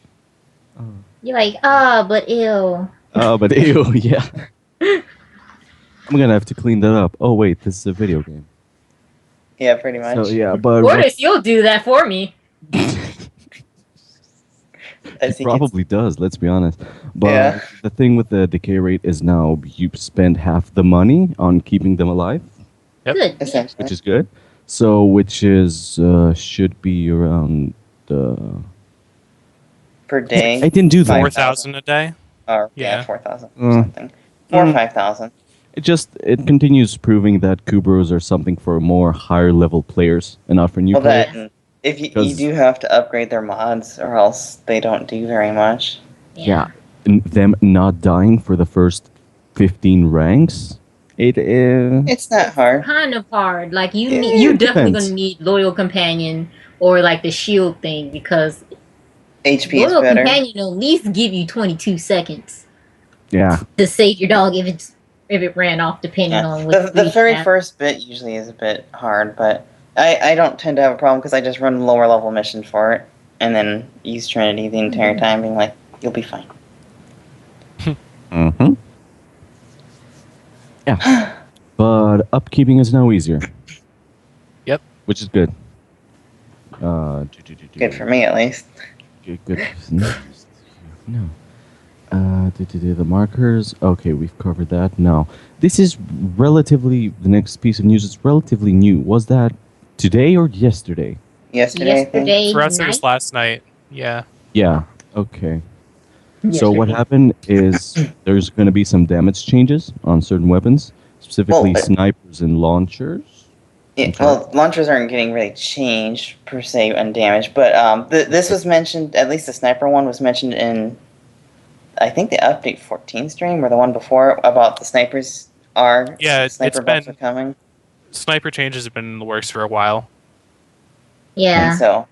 You're like, but ew. oh, but ew, yeah. I'm gonna have to clean that up. Oh wait, this is a video game. Yeah, pretty much. So yeah, but Gorgeous, you'll do that for me. As it he probably does. Let's be honest. But Yeah. the thing with the decay rate is now you spend half the money on keeping them alive, Yep. Good. gets, essentially. which is good. So which is should be around. Per day. I didn't do that. 4,000 a day. Or, yeah, Yeah. 4,000 or something. 4 or 5,000. It continues proving that Kubros are something for more higher level players and not for new Well, players. that, and if you 'Cause- do have to upgrade their mods, or else they don't do very much. Yeah. And them not dying for the first 15 ranks. It's not hard. Kind of hard. Like you Yeah, need, you it definitely depends. gonna need loyal companion or like the shield thing because HP is loyal better. companion will at least give you 22 seconds Yeah. to save your dog if it ran off, depending Yeah. on what The very have. first bit usually is a bit hard, but I don't tend to have a problem because I just run lower level mission for it, and then use Trinity the entire time, being like, you'll be fine. Mm-hmm. Yeah. But upkeeping is now easier. Yep. Which is good. Good for me, at least. Good. No. The markers. Okay, we've covered that. Now, this is relatively the next piece of news. It's relatively new. Was that today or yesterday? Yesterday, I think. Yesterday For us, it was night. last night. Yeah. Yeah. Okay. So what happened is there's going to be some damage changes on certain weapons, specifically Well, snipers and launchers. Yeah, well, launchers aren't getting really changed per se undamaged, but this was mentioned. At least the sniper one was mentioned in, I think, the update 14 stream or the one before about the snipers are. Yeah, sniper it's buffs been- are coming. Sniper changes have been in the works for a while. Yeah. And so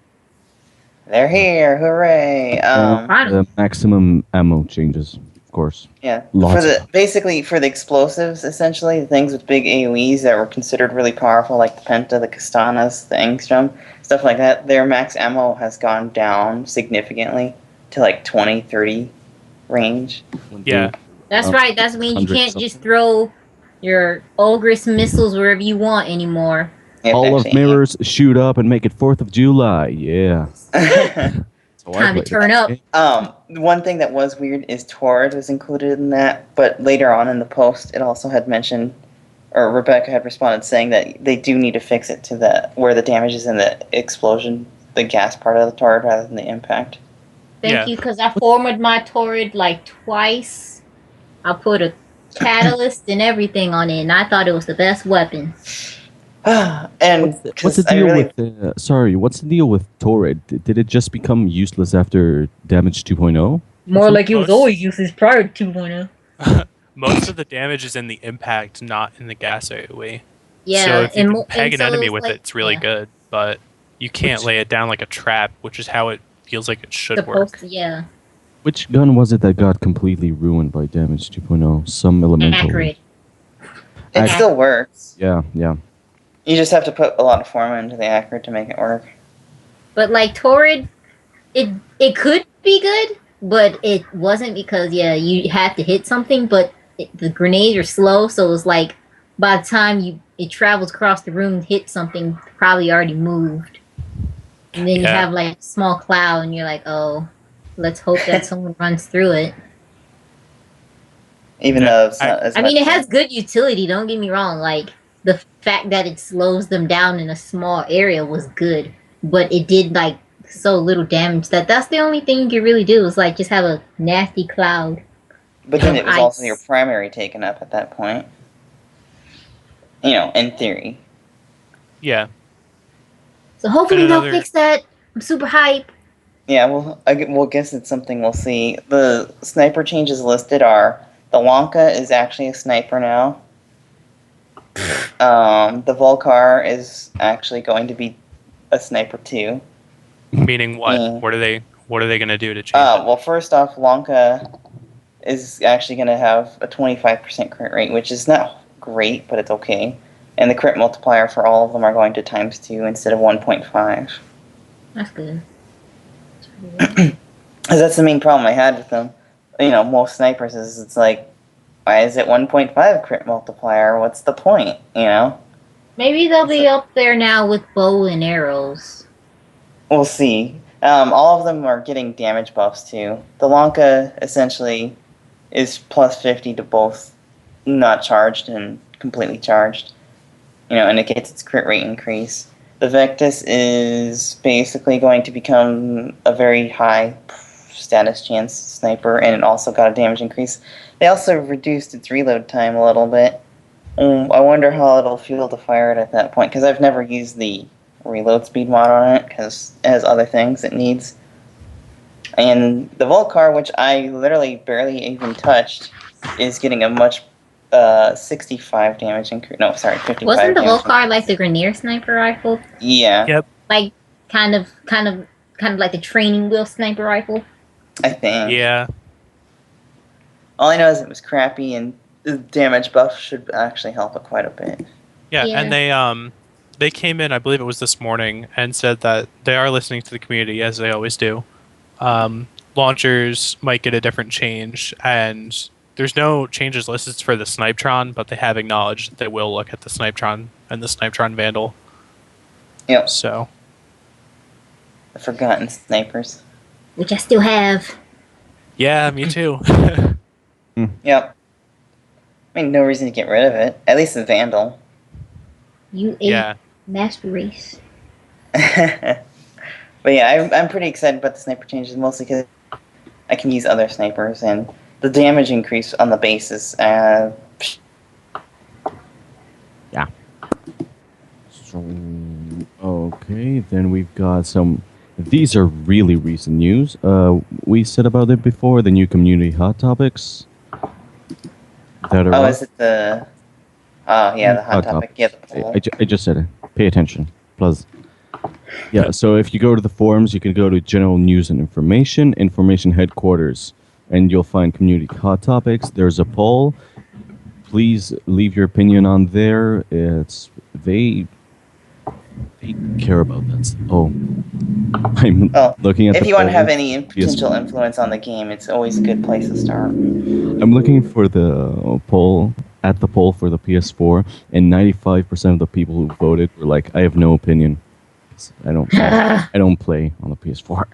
they're here! Hooray! And Finally. the maximum ammo changes, of course. Yeah, Lots for of them. basically for the explosives, essentially the things with big AOE's that were considered really powerful, like the Penta, the Kastanas, the Angstrom, stuff like that. Their max ammo has gone down significantly to like 20, 30 range. Yeah. That's right. That's when you 100 can't something. just throw your Ogress missiles wherever you want anymore. You have to All of actually mirrors shoot up and make it 4th of July. Yeah. aim. So Time to played it. turn up. One thing that was weird is Torrid was included in that, but later on in the post, it also had mentioned, or Rebecca had responded saying that they do need to fix it to where the damage is in the explosion, the gas part of the Torrid rather than the impact. Thank Yeah. you, because I forwarded my Torrid like twice. I put a catalyst and everything on it, and I thought it was the best weapon. And What's the 'cause I deal really, with what's the deal with Torrid? Did it just become useless after Damage 2.0? More like it was Most- always useless prior to 2.0. most of the damage is in the impact, not in the gas AoE. Yeah, So if you and can mo- peg and an so enemy it's with like, it, it's really yeah, good. But you can't lay it down like a trap, which is how it feels like it should supposed work. to, yeah, Which gun was it that got completely ruined by damage 2.0? Some elemental. accurate. It Ac- still works. Yeah, yeah. You just have to put a lot of form into the accurate to make it work. But like Torrid, it could be good, but it wasn't because you have to hit something, but the grenades are slow, so it's like by the time it travels across the room, hit something, probably already moved, and then you Yeah. have like a small cloud, and you're like, oh, let's hope that someone runs through it. Even Yeah, though it's not as I mean, much it has good utility. Don't get me wrong. Like the fact that it slows them down in a small area was good, but it did like so little damage that's the only thing you can really do is like just have a nasty cloud But then of it was also your ice. primary taken up at that point. You know, in theory. Yeah. So hopefully And they'll another- fix that. I'm super hype. Yeah, well, we'll guess it's something we'll see. The sniper changes listed are the Wonka is actually a sniper now. The Volcar is actually going to be a sniper too. Meaning what? Mm. What are they gonna do to change it? Well, first off, Wonka is actually going to have a 25% crit rate, which is not great, but it's okay. And the crit multiplier for all of them are going to ×2 instead of 1.5. That's good. Because that's the main problem I had with them. You know, most snipers is it's like, why is it 1.5 crit multiplier? What's the point? You know? Maybe they'll be up there now with bow and arrows. We'll see. All of them are getting damage buffs too. The Lanka essentially is +50 to both not charged and completely charged. You know, and it gets its crit rate increase. The Vectis is basically going to become a very high status chance sniper, and it also got a damage increase. They also reduced its reload time a little bit. I wonder how it'll feel to fire it at that point, because I've never used the reload speed mod on it, because it has other things it needs. And the Volcar, which I literally barely even touched, is getting a much 65 damage increase. No, sorry, 55 Wasn't the damage Volcar increase. like the Grenier sniper rifle? Yeah, Yep. Like kind of like the training wheel sniper rifle? I think. Yeah. All I know is it was crappy, and the damage buff should actually help it quite a bit. Yeah, Yeah. and they came in, I believe it was this morning, and said that they are listening to the community as they always do. Launchers might get a different change, and there's no changes listed for the Snipetron, but they have acknowledged that they will look at the Snipetron and the Snipetron Vandal. Yep, So the forgotten snipers. Which I still have. yeah, me too. Yep. I mean, no reason to get rid of it. At least the Vandal. You Yeah. master race. But yeah, I'm pretty excited about the sniper changes, mostly because I can use other snipers, and the damage increase on the base is So, okay, then we've got some. These are really recent news. We said about it before. The new community hot topics. That are Oh, up. is it the... Oh, yeah, the hot topic. Yeah, the poll. I just said it. Pay attention, plus. Yeah, so if you go to the forums, you can go to general news and information headquarters, and you'll find community hot topics. There's a poll. Please leave your opinion on there. They care about that. Oh, I'm Well, looking at if the you want to have polls. any potential influence on the game, it's always a good place to start. I'm looking for the poll for the PS4, and 95% of the people who voted were like, "I have no opinion. I don't play on the PS4."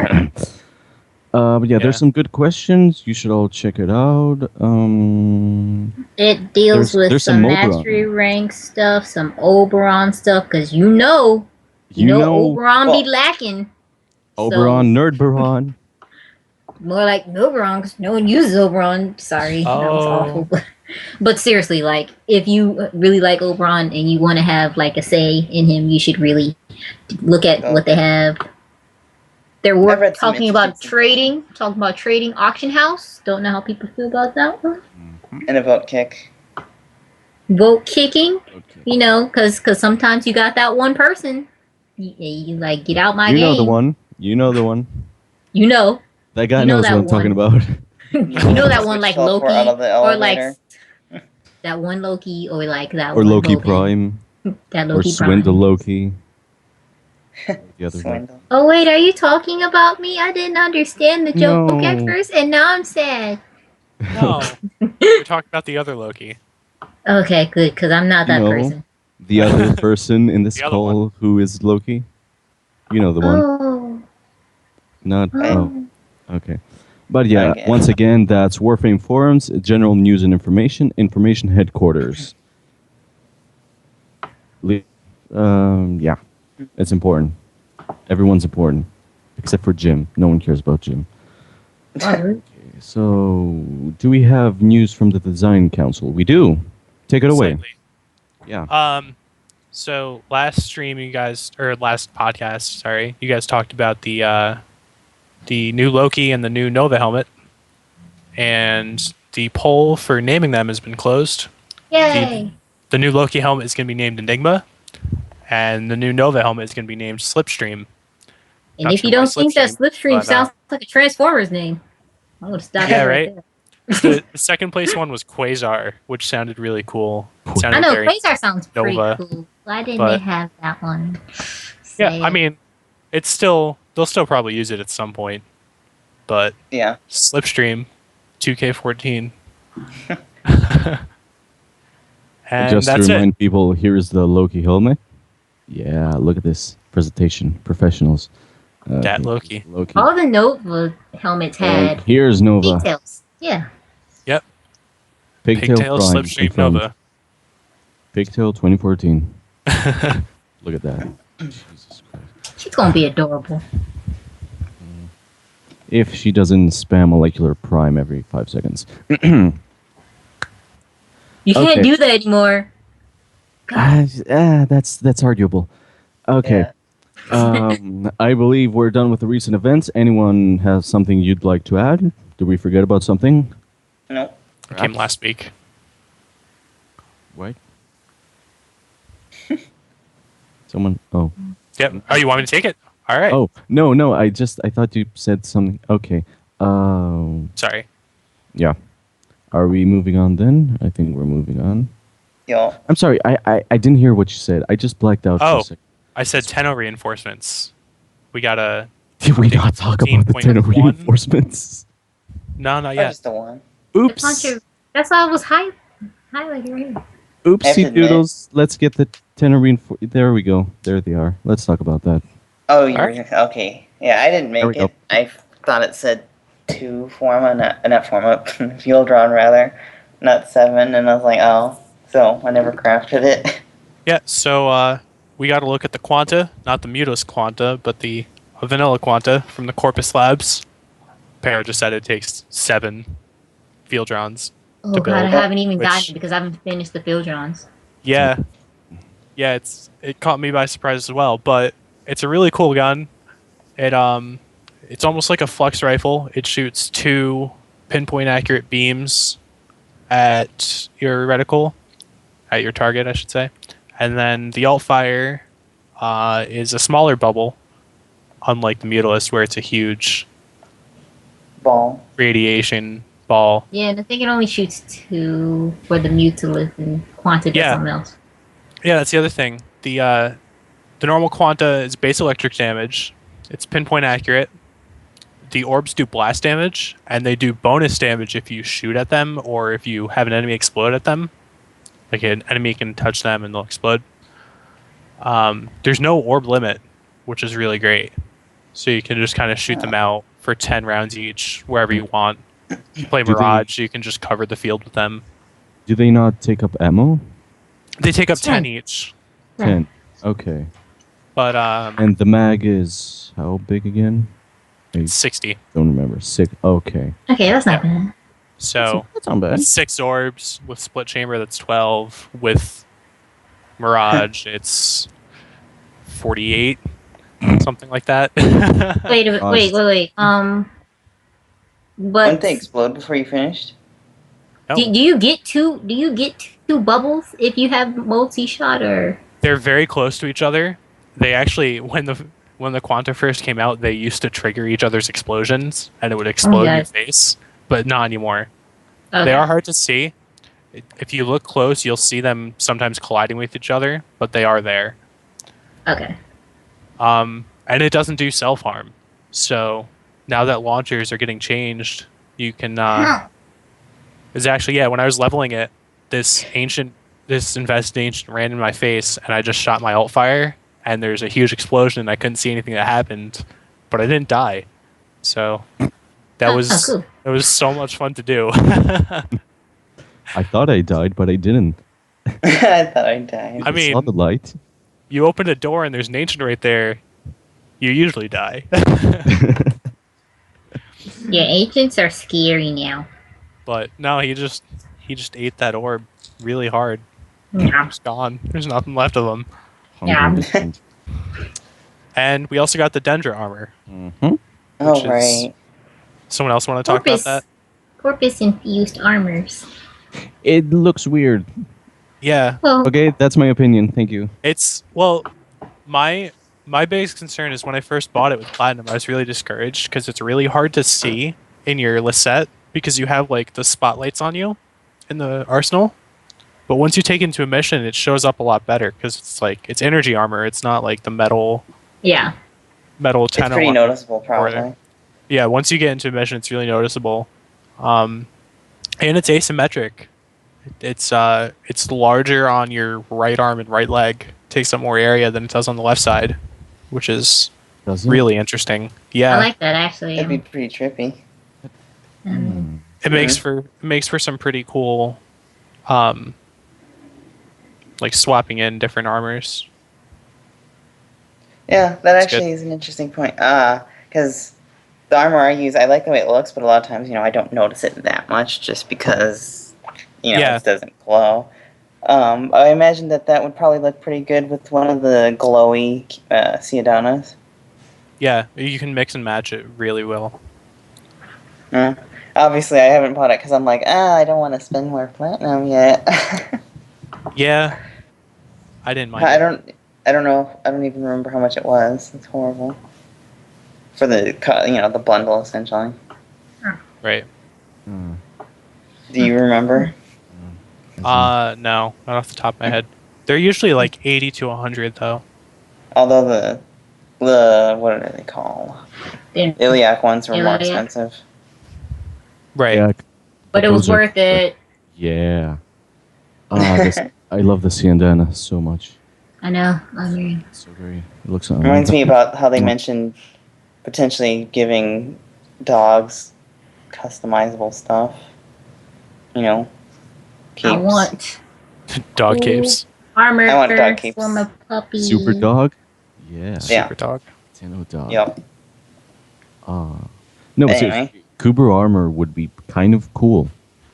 But yeah, there's Yeah. some good questions. You should all check it out. It deals with there's some some Oberon. mastery rank stuff, some Oberon stuff, because you know Oberon be well, lacking. Oberon, So, Nerdberon. more like Oberon, because no one uses Oberon. Sorry, that was awful. But seriously, like, if you really like Oberon and you want to have, like, a say in him, you should really look at what they have. They're I've read some talking about interesting trading auction house. Don't know how people feel about that one. and a vote kick. Vote kicking, Okay. you know, because sometimes you got that one person. You like get out my You game. know the one. You know the one. You know. That guy You know knows that what I'm talking one. about. You know that one Switch like teleport Loki out of the or like elevator. that one Loki or like that Or one Loki Logan. Prime. That Or Loki Swindle Prime. Loki. The other guy. Swindle. Oh wait, are you talking about me? I didn't understand the joke No. at first, and now I'm sad. No, we're talking about the other Loki. Okay, good, because I'm not You that know, person. the other person in this The other call who is Loki. You know the one. Oh, Not. Oh, oh. okay. But yeah, Okay. once again, that's Warframe Forums, General News and Information Headquarters. Yeah, it's important. Everyone's important, except for Jim. No one cares about Jim. Oh, So, do we have news from the Design Council? We do. Take it away. Slightly. Yeah. So last stream, last podcast, sorry, you guys talked about the new Loki and the new Nova helmet, and the poll for naming them has been closed. yay! The new Loki helmet is going to be named Enigma, and the new Nova helmet is going to be named Slipstream. And Not if sure you why don't think that Slipstream but, sounds like a Transformers name, I'm gonna stop Yeah, it right? there. The second place one was Quasar, which sounded really cool. It sounded I know very Quasar sounds pretty Nova, cool. Why didn't but- they have that one? Yeah, I Sad. mean, they'll still probably use it at some point, but Yeah. Slipstream, 2K14. And Just to that's remind it. people, here's the Loki helmet. Yeah, look at this presentation. Professionals. Dat Loki. Loki. All the Nova helmets And had here's Nova. details. Yeah. Yep. Pigtail, Pigtail Prime in Slipstream front. Nova. Pigtail 2014. Look at that. Jesus Christ. She's gonna be adorable. If she doesn't spam molecular prime every 5 seconds. You can't Okay. do that anymore. That's arguable. Okay. Yeah. I believe we're done with the recent events. Anyone has something you'd like to add? Did we forget about something? Nope. It came last week. What? Someone? Oh. Yep. Oh, you want me to take it? All right. Oh, no. I thought you said something. Okay. Sorry. Yeah. Are we moving on then? I think we're moving on. Yo. I'm sorry. I didn't hear what you said. I just blacked out for Oh. a second. I said Tenno reinforcements. We got a... Did we not talk about the 10 14.1? reinforcements? No, not Or yet. just the one. Oops. That's why I was highlighting right here. Oopsie I have to admit- doodles. Let's get the 10 reinforcements. There we go. There they are. Let's talk about that. Oh, you're Alright. okay. Yeah, I didn't There we make go. it. I thought it said 2 forma, not forma, fuel drawn rather, not 7, and I was like, oh, so I never crafted it. Yeah, so we got to look at the Quanta, not the Mutus Quanta, but the vanilla Quanta from the Corpus Labs. Para just said it takes 7 field rounds. Oh To god, I build, haven't even which- gotten it because I haven't finished the Fieldrons. Yeah, it caught me by surprise as well. But it's a really cool gun. It's almost like a flux rifle. It shoots 2 pinpoint accurate beams at your reticle, at your target, I should say, and then the alt fire is a smaller bubble, unlike the Mutilist, where it's a huge Ball. radiation ball. Yeah, and I think it only shoots 2 for the Mutilith and Quanta does Yeah. something else. Yeah, that's the other thing. The normal Quanta is base electric damage. It's pinpoint accurate. The orbs do blast damage, and they do bonus damage if you shoot at them or if you have an enemy explode at them. Like an enemy can touch them and they'll explode. There's no orb limit, which is really great. So you can just kind of shoot them out for 10 rounds each, wherever you want. If you play Do they- Mirage, you can just cover the field with them. Do they not take up ammo? They take up 10 10. each. 10. Okay. But And the mag is how big again? I 60. don't remember. 6. Okay. Okay, that's not bad. So That's not bad. 6 orbs with split chamber, that's 12. With Mirage, it's 48, something like that. Wait. Wouldn't But they explode before you finished? No, Do you get two? Do you get two bubbles if you have multi-shot or? they're very close to each other. They actually, when the Quanta first came out, they used to trigger each other's explosions, and it would explode in your yes. face. But not anymore. Okay. They are hard to see. If you look close, you'll see them sometimes colliding with each other, but they are there. Okay. And it doesn't do self harm. So now that launchers are getting changed, you can. It's actually, yeah. When I was leveling it, this invested ancient ran in my face, and I just shot my alt fire, and there's a huge explosion, and I couldn't see anything that happened, but I didn't die. So that was cool. it was so much fun to do. I thought I died, but I didn't. I thought I died. I I saw mean, the light. you open a door and there's an ancient right there, you usually die. Yeah, ancients are scary now. But no, he just ate that orb really hard. Yeah. It's gone. There's nothing left of him. Yeah. 100%. And we also got the Dendra armor. Mhm. Oh, Which is- right. Someone else want to talk about that? Porpoise infused armors. It looks weird. Yeah, Well, Okay, that's my opinion. Thank you. it's well, my biggest concern is when I first bought it with platinum, I was really discouraged because it's really hard to see in your Lisette because you have like the spotlights on you in the arsenal. But once you take it into a mission, it shows up a lot better because it's energy armor. It's not like the metal yeah. 10 It's pretty on- noticeable, probably. Yeah, once you get into a mission, it's really noticeable, and it's asymmetric. It's larger on your right arm and right leg. Takes up more area than it does on the left side, which is Does it? really interesting. Yeah, I like that actually. That'd be pretty trippy. it makes for some pretty cool, like swapping in different armors. Yeah, that That's actually is an interesting point. Because the armor I use, I like the way it looks, but a lot of times, I don't notice it that much just because, Yeah. it doesn't glow. I imagine that would probably look pretty good with one of the glowy Ciadanas. Yeah, you can mix and match it really well. Obviously, I haven't bought it because I'm like, I don't want to spend more platinum yet. Yeah, I didn't mind. I it. don't know. I don't even remember how much it was. It's horrible. For the bundle, essentially. Right. Hmm. Do you remember? No, not off the top of my head. They're usually like 80 to 100 though. Although the what are they called? Yeah. Iliac ones were more Iliac. expensive. Right. Yeah, But it was those are- worth it. Yeah. I love the Ciandana so much. I know. I mean, It's so great. It looks Reminds me about how they mentioned potentially giving dogs customizable stuff. Capes. I want Dog Ooh. capes. armor I want dog capes. for my puppy. Super dog. Yeah. Yeah. Super dog. Tenno dog. Yep. No, but Anyway. seriously, Kubro armor would be kind of cool,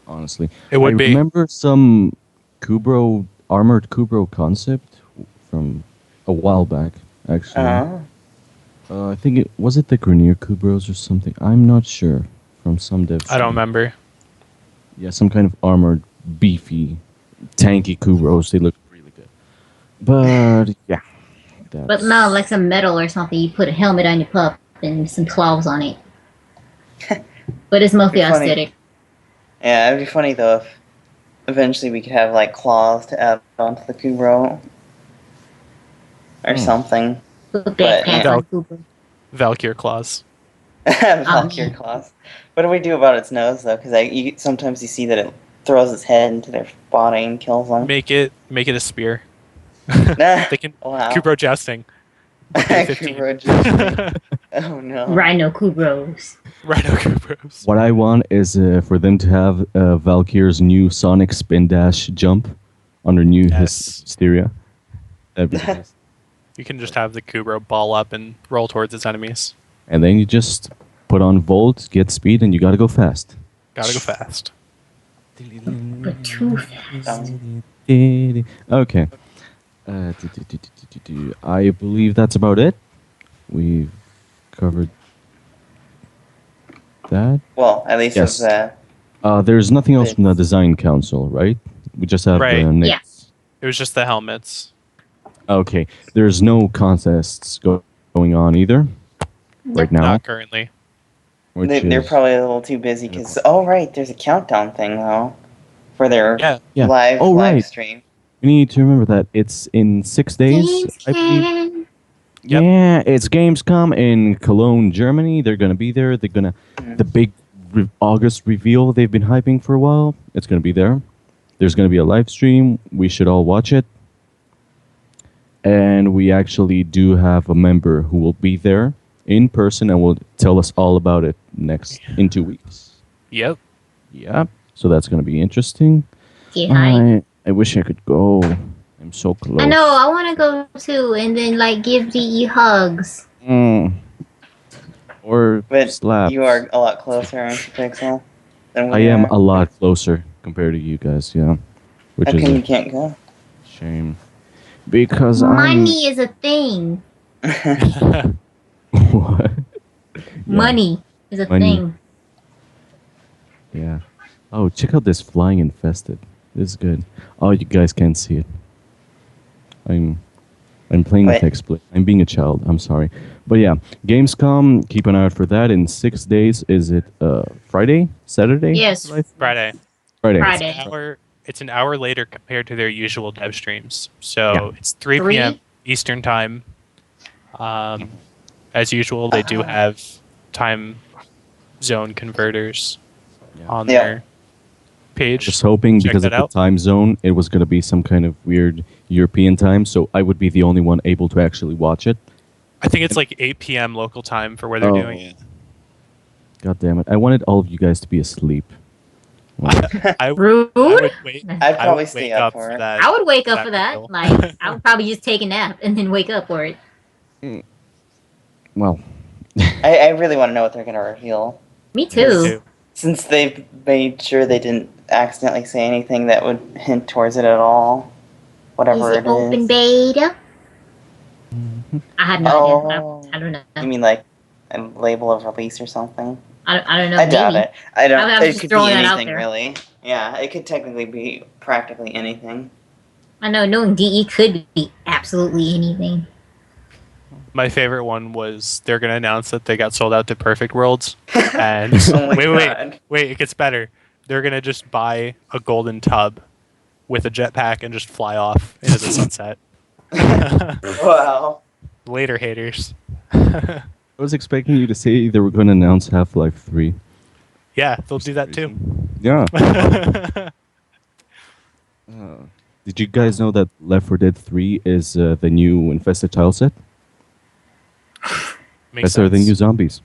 honestly. It would I be. remember some armored Kubro concept from a while back, actually. Uh-huh. I think was it the Grenier Kubros or something? I'm not sure. From some dev. I don't remember. Yeah, some kind of armored, beefy, tanky Kubros. They look really good. But yeah. But no, like some metal or something. You put a helmet on your pup and some claws on it. But it's mostly It'd be funny. aesthetic. Yeah, it'd be funny though if eventually we could have like claws to add onto the Kubro or something. Put But, that yeah. on Cooper. Valkyr claws. Valkyr claws. What do we do about its nose though? Because sometimes you see that it throws its head into their body and kills them. Make it a spear. Nah. They can Wow. Kubro jousting. Kubro jousting. Oh no. Rhino Kubros. Rhino Kubros. What I want is for them to have Valkyr's new Sonic spin dash jump underneath his Yes. hysteria. That'd be nice. You can just have the Kubro ball up and roll towards its enemies. And then you just put on Volt, get speed, and you gotta go fast. Gotta go fast. But too fast. Okay. I believe that's about it. We've covered that. Well, at least Yes. with There's nothing else from the design council, right? We just have Right. Nick's. Yeah. It was just the helmets. Okay. There's no contests going on either right now. Not currently. Which They're is probably a little too busy because right, there's a countdown thing though for their Yeah. live right. stream. We need to remember that it's in 6 days. I believe. Gamescom. Yep. Yeah, it's Gamescom in Cologne, Germany. They're gonna be there. They're gonna the big August reveal they've been hyping for a while. It's gonna be there. There's gonna be a live stream. We should all watch it. And we actually do have a member who will be there in person and will tell us all about it in 2 weeks. Yep. Yeah, so that's gonna be interesting. Yeah, hi. I wish I could go. I'm so close. I know. I want to go too, and then like give DE hugs. Or But slaps. you are a lot closer, aren't you, Pixel? Than we I am are? a lot closer compared to you guys, yeah. Which How is come you a can't go? shame. Because I'm... Money is a thing. What? Yeah, Money is a Money. thing. yeah. Oh, check out this flying infested. This is good. Oh, you guys can't see it. I'm playing with Wait. XSplit. I'm being a child. I'm sorry. But yeah, Gamescom, keep an eye out for that. In 6 days, is it Friday? Saturday? Yes. Friday. Friday. Friday. It's an hour later compared to their usual dev streams. So Yeah. it's 3 3? p.m. Eastern time. As usual, they do have time zone converters on Yeah. their page. Just hoping Check because of that the out. time zone, it was going to be some kind of weird European time, so I would be the only one able to actually watch it. I think it's like 8 p.m. local time for where they're Oh. doing it. God damn it. I wanted all of you guys to be asleep. I Rude. would wait. I'd I probably would stay wake up for it. that. I would wake up that for that. reveal. Like, I would probably just take a nap and then wake up for it. Well, I really want to know what they're going to reveal. Me too. Too. Since they've made sure they didn't accidentally say anything that would hint towards it at all. Whatever Is it it open is. beta? I have no Oh. idea. I don't know. You mean like a label of release or something? I don't know. I doubt maybe. it. I don't. I was It just could be throwing that out anything, there. really. Yeah, it could technically be practically anything. I know knowing DE could be absolutely anything. My favorite one was they're going to announce that they got sold out to Perfect Worlds. And Oh my God. wait, it gets better. They're going to just buy a golden tub with a jetpack and just fly off into the sunset. Wow. Later, haters. I was expecting you to say they were going to announce Half-Life 3. Yeah, they'll do that too. Yeah. Did you guys know that Left 4 Dead 3 is the new infested tile set? Makes That's the new sense. zombies.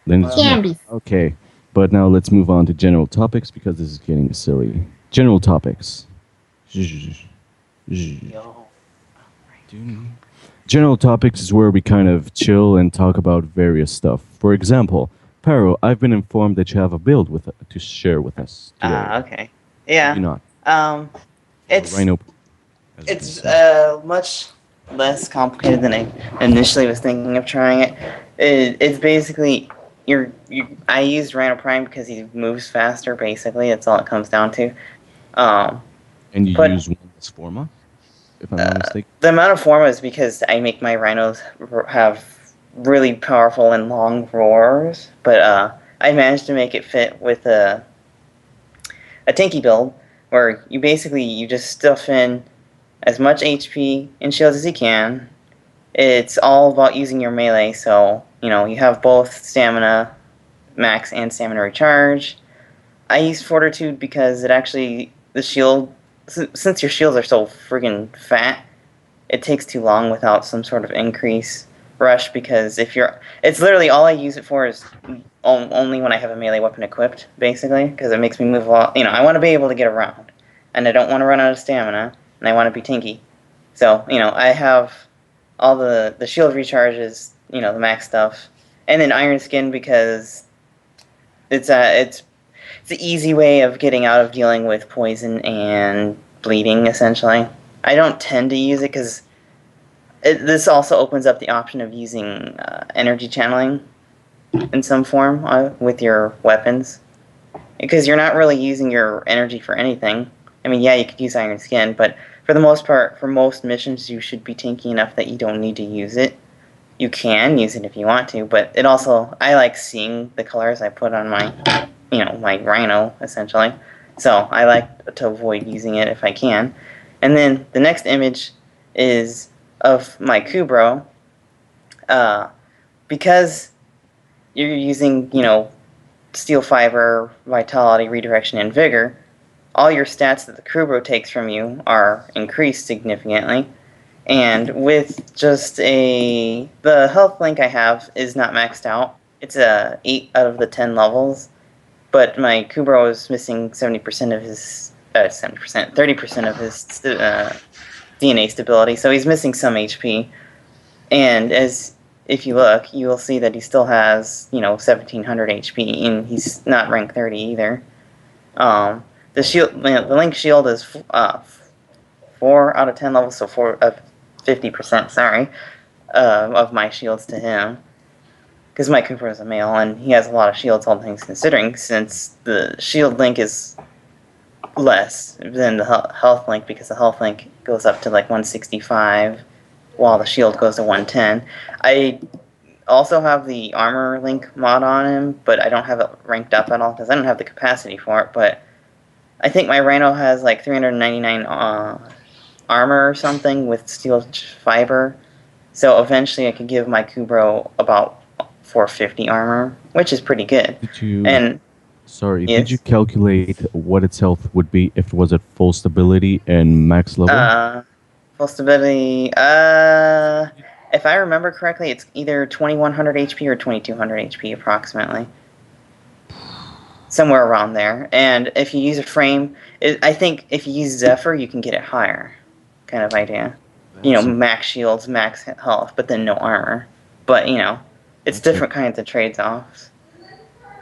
Then it's Zombies. okay, but now let's move on to general topics because this is getting silly. General topics. Yo. General topics is where we kind of chill and talk about various stuff. For example, Paro, I've been informed that you have a build to share with us today. Okay. Yeah. You not? It's Rhino. it's much less complicated than I initially was thinking of trying it. It's basically I used Rhino Prime because he moves faster. Basically, that's all it comes down to. And you but- use one as Forma, if I'm not mistaken. The amount of forma is because I make my rhinos have really powerful and long roars, but I managed to make it fit with a tanky build where you just stuff in as much HP and shields as you can. It's all about using your melee, so you have both stamina max and stamina recharge. I use Fortitude because the shield, since your shields are so friggin' fat, it takes too long without some sort of increase rush, because it's literally all I use it for is only when I have a melee weapon equipped, basically, because it makes me move a lot. I want to be able to get around, and I don't want to run out of stamina, and I want to be tanky. So, I have all the shield recharges, the max stuff, and then Iron Skin because it's an easy way of getting out of dealing with poison and bleeding, essentially. I don't tend to use it because this also opens up the option of using energy channeling in some form with your weapons. because you're not really using your energy for anything. I mean, yeah, you could use Iron Skin, but for the most part, for most missions, you should be tanky enough that you don't need to use it. You can use it if you want to, but it also, I like seeing the colors I put on my, my Rhino, essentially. So I like to avoid using it if I can. And then the next image is of my Kubro. Because you're using, steel fiber, vitality, redirection, and vigor, all your stats that the Kubro takes from you are increased significantly. And with just the health link I have is not maxed out. It's a 8 out of the 10 levels, but my Kubro is missing 70% of his 30% of his DNA stability, so he's missing some HP. And if you look, you will see that he still has 1700 HP, and he's not rank 30 either. The link shield is 4 out of 10 levels, so 50%. Sorry, of my shields to him, because my Cooper is a male, and he has a lot of shields, all things considering, since the shield link is less than the health link, because the health link goes up to like 165, while the shield goes to 110. I also have the armor link mod on him, but I don't have it ranked up at all, because I don't have the capacity for it, but I think my Rhino has like 399 armor or something with steel fiber, so eventually I could give my Kubro about 450 armor, which is pretty good. Did you calculate what its health would be if it was at full stability and max level? Full stability, if I remember correctly, it's either 2100 HP or 2200 HP approximately. Somewhere around there. And if you use a frame, I think if you use Zephyr, you can get it higher. Kind of idea. Max shields, max health, but then no armor. But, it's different kinds of trade-offs.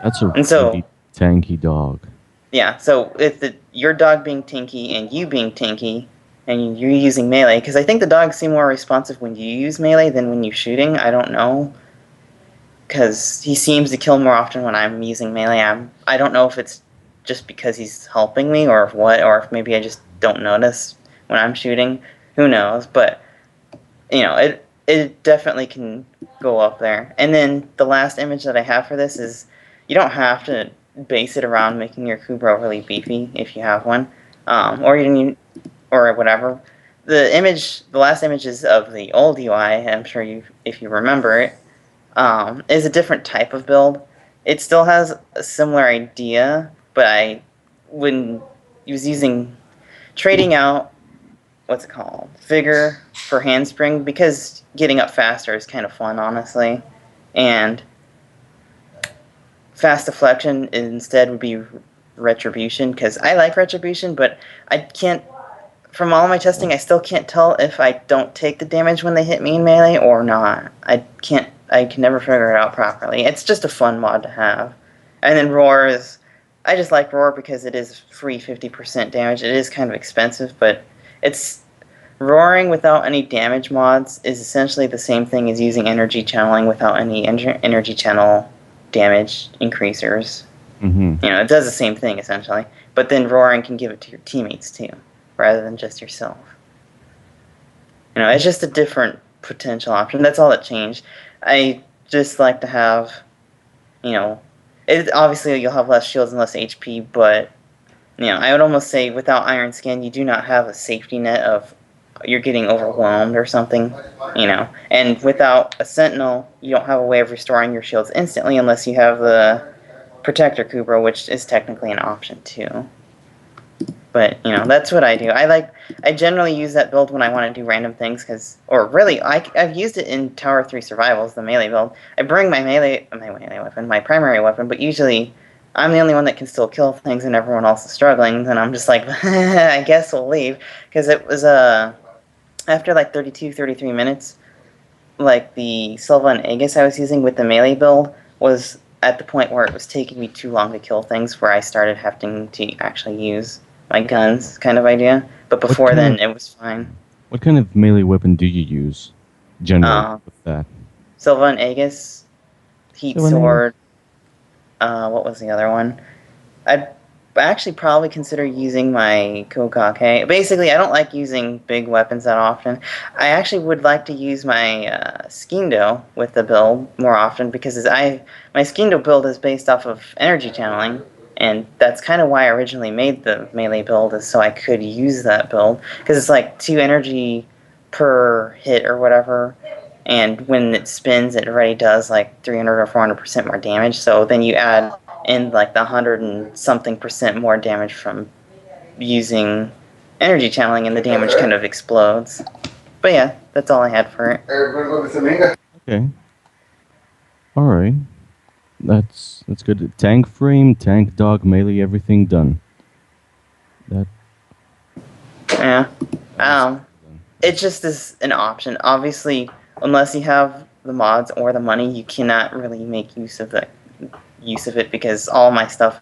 That's a really tanky dog. Yeah, so your dog being tanky and you being tanky, and you're using melee, because I think the dogs seem more responsive when you use melee than when you're shooting. I don't know, because he seems to kill more often when I'm using melee. I don't know if it's just because he's helping me or what, or if maybe I just don't notice when I'm shooting. Who knows? But it definitely can go up there. And then the last image that I have for this is, you don't have to base it around making your Kubro really beefy if you have one, or whatever. The last image is of the old UI. I'm sure if you remember it, is a different type of build. It still has a similar idea, but I was trading out vigor for handspring, because getting up faster is kind of fun, honestly, and fast deflection instead would be retribution, because I like retribution, but I can't. From all my testing, I still can't tell if I don't take the damage when they hit me in melee or not. I can never figure it out properly. It's just a fun mod to have. And then Roar I just like Roar because it is free 50% damage. It is kind of expensive, but roaring without any damage mods is essentially the same thing as using energy channeling without any energy channel damage increasers. Mm-hmm. It does the same thing, essentially. But then roaring can give it to your teammates, too, rather than just yourself. It's just a different potential option. That's all that changed. I just like to have, obviously you'll have less shields and less HP, but, I would almost say without Iron Skin, you do not have a safety net of you're getting overwhelmed or something, And without a Sentinel, you don't have a way of restoring your shields instantly unless you have the Protector Kubro, which is technically an option, too. But, that's what I do. I generally use that build when I want to do random things, I've used it in Tower 3 Survivals, the melee build. I bring my melee weapon, my primary weapon, but usually I'm the only one that can still kill things and everyone else is struggling, and I'm just like, I guess we'll leave. Because it was, after like 32, 33 minutes, like the Silva and Aegis I was using with the melee build was at the point where it was taking me too long to kill things, where I started having to actually use my guns, kind of idea. But before then, it was fine. What kind of melee weapon do you use, generally, with that? Silva and Aegis, Heat Sword, what was the other one? I'd actually probably consider using my Kokake. Basically, I don't like using big weapons that often. I actually would like to use my Skindo with the build more often because my Skindo build is based off of energy channeling, and that's kind of why I originally made the melee build, is so I could use that build because it's like 2 energy per hit or whatever. And when it spins, it already does like 300 or 400% more damage. So then you add in like the 100 and something percent more damage from using energy channeling, and the damage kind of explodes. But yeah, that's all I had for it. Okay. All right. That's good. Tank frame, tank dog, melee, everything done. That. Yeah. It just is an option. Obviously, unless you have the mods or the money, you cannot really make use of it because all my stuff,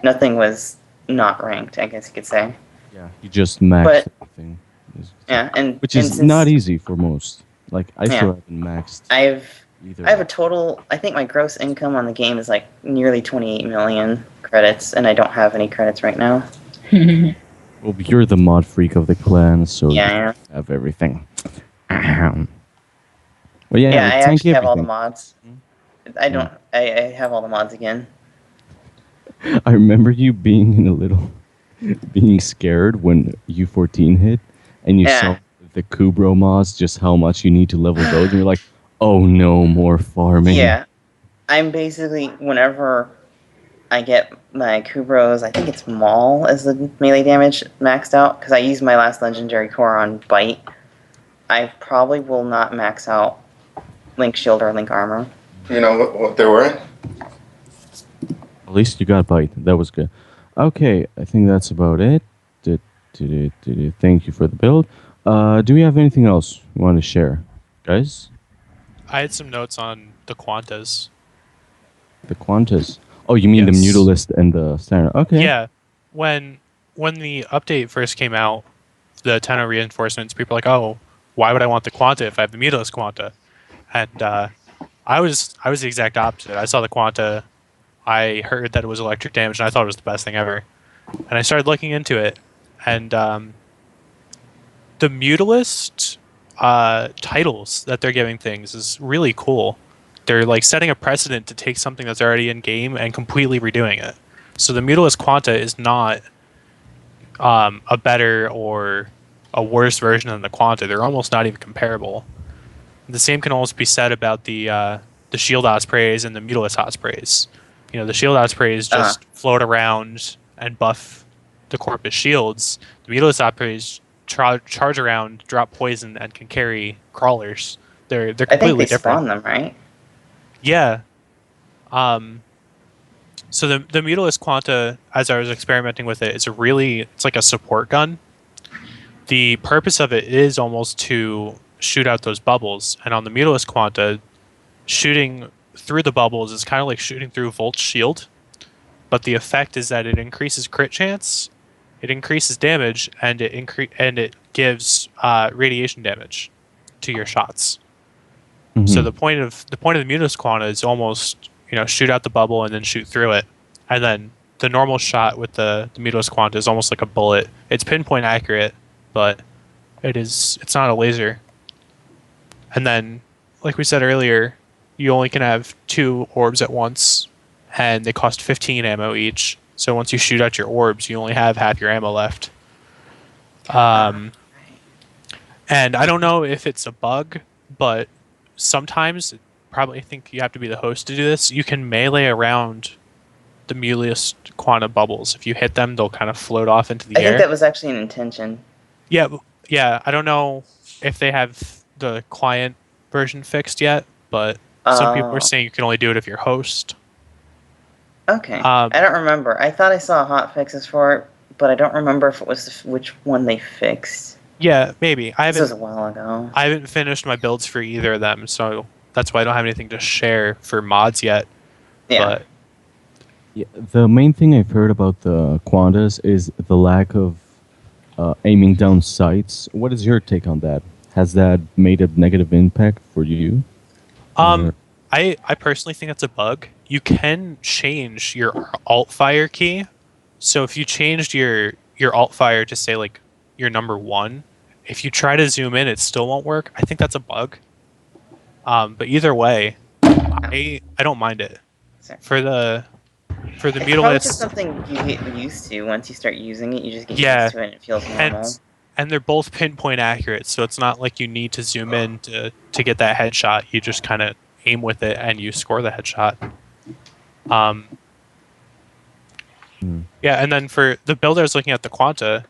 nothing was not ranked, I guess you could say. Yeah. You just maxed But- everything. Yeah, Which and is since not easy for most. Like I Yeah. still haven't maxed I either. have a total. I think my gross income on the game is like nearly 28 million credits, and I don't have any credits right now. Well, you're the mod freak of the clan, so Yeah, you yeah. have everything. Ahem. Well, yeah, Yeah, I tank actually have all the everything. mods. I don't. I have all the mods again. I remember you being scared when U14 hit, and you Yeah. saw the Kubro mods, just how much you need to level those, and you're like, oh no, more farming. Yeah, I'm basically whenever I get my Kubros, I think it's Maul as the melee damage maxed out because I used my last legendary core on Bite. I probably will not max out Link Shield or Link Armor. You know what they're wearing? At least you got bite. That was good. Okay, I think that's about it. Thank you for the build. Do we have anything else you want to share, guys? I had some notes on the Quantas. The Quantas. Oh, you mean the Yes. Mutalist and the Standard? Okay. Yeah, when the update first came out, the Tenno reinforcements, people were like, oh, why would I want the Quanta if I have the Mutalist Quanta? And I was the exact opposite. I saw the Quanta, I heard that it was electric damage, and I thought it was the best thing ever. And I started looking into it, and the Mutalist titles that they're giving things is really cool. They're like setting a precedent to take something that's already in game and completely redoing it. So the Mutalist Quanta is not a better or a worse version than the Quanta. They're almost not even comparable. The same can almost be said about the Shield Ospreys and the Mutalist Ospreys. You know, the Shield Ospreys just float around and buff the Corpus shields. The Mutalist Ospreys charge around, drop poison, and can carry crawlers. They're I think completely they different. spawn them, right? Yeah. So the Mutalist Quanta, as I was experimenting with it, it's like a support gun. The purpose of it is almost to shoot out those bubbles, and on the Mutalist Quanta, shooting through the bubbles is kind of like shooting through Volt's shield, but the effect is that it increases crit chance, it increases damage, and it gives radiation damage to your shots. So the point of the Mutalist Quanta is almost, shoot out the bubble and then shoot through it, and then the normal shot with the Mutalist Quanta is almost like a bullet. It's pinpoint accurate, but it's not a laser. And then, like we said earlier, you only can have 2 orbs at once, and they cost 15 ammo each. So once you shoot out your orbs, you only have half your ammo left. And I don't know if it's a bug, but sometimes, probably I think you have to be the host to do this, you can melee around the Mutalist Quanta bubbles. If you hit them, they'll kind of float off into the I air. think that was actually an intention. Yeah. I don't know if they have the client version fixed yet, but some people are saying you can only do it if you're host. Okay. I don't remember. I thought I saw hot fixes for it, but I don't remember if it was which one they fixed. Yeah, maybe. This was a while ago. I haven't finished my builds for either of them, so that's why I don't have anything to share for mods yet. Yeah. But Yeah, the main thing I've heard about the Quantas is the lack of aiming down sights. What is your take on that? Has that made a negative impact for you? I personally think that's a bug. you can change your alt fire key. So if you changed your alt fire to say like your number 1, if you try to zoom in, it still won't work. I think that's a bug. But either way, I don't mind it. Sorry. For the It's probably just Mutalists, something you get used to. Once you start using it, you just get Yeah. used to it and it feels normal. and they're both pinpoint accurate, so it's not like you need to zoom in to get that headshot. You just kind of aim with it and you score the headshot. Yeah, and then for the builders looking at the Quanta,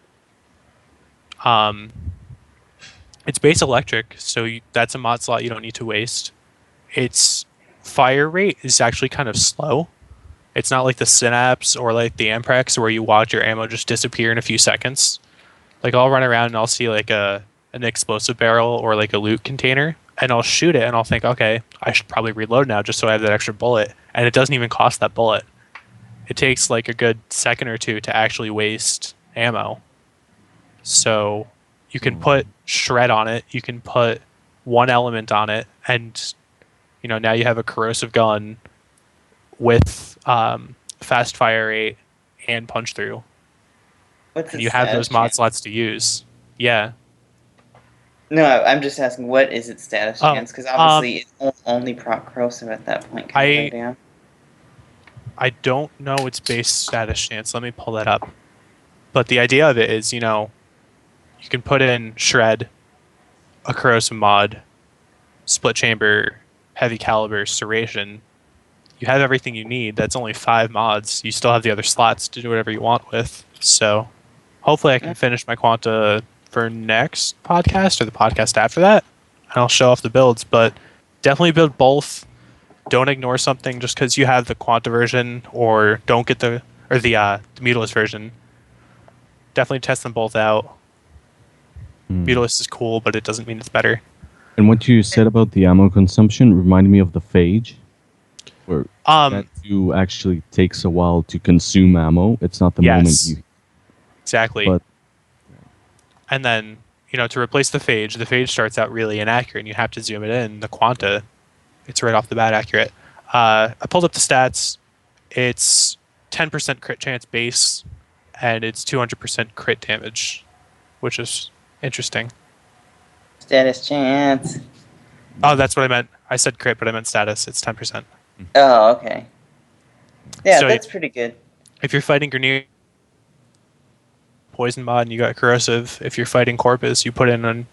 it's base electric, so that's a mod slot you don't need to waste. Its fire rate is actually kind of slow. It's not like the Synapse or like the Amprex where you watch your ammo just disappear in a few seconds. Like I'll run around and I'll see like an explosive barrel or like a loot container, and I'll shoot it and I'll think, okay, I should probably reload now just so I have that extra bullet. And it doesn't even cost that bullet. It takes like a good second or two to actually waste ammo. So you can put shred on it, you can put one element on it, and now you have a corrosive gun with fast fire rate and punch through. What's And its you have status those mod chance? slots to use. Yeah. No, I'm just asking, what is its status Oh, chance? Because obviously it's only proc corrosive at that point. I don't know its base status chance. Let me pull that up. But the idea of it is, you can put in shred, a corrosive mod, split chamber, heavy caliber, serration. You have everything you need. That's only 5 mods. You still have the other slots to do whatever you want with. So hopefully I can finish my Quanta for next podcast or the podcast after that, and I'll show off the builds. But definitely build both. Don't ignore something just because you have the Quanta version, or don't get the Mutalist version. Definitely test them both out. Mutalist is cool, but it doesn't mean it's better. And what you said about the ammo consumption reminded me of the phage, where that too actually takes a while to consume ammo. It's not the moment Yes. you. Exactly. But And then, to replace the phage starts out really inaccurate and you have to zoom it in. The Quanta, it's right off the bat accurate. I pulled up the stats. It's 10% crit chance base, and it's 200% crit damage, which is interesting. Status chance. Oh, that's what I meant. I said crit, but I meant status. It's 10%. Oh, okay. Yeah, So that's pretty good. If you're fighting Grenade Poison mod and you got corrosive, if you're fighting Corpus, you put in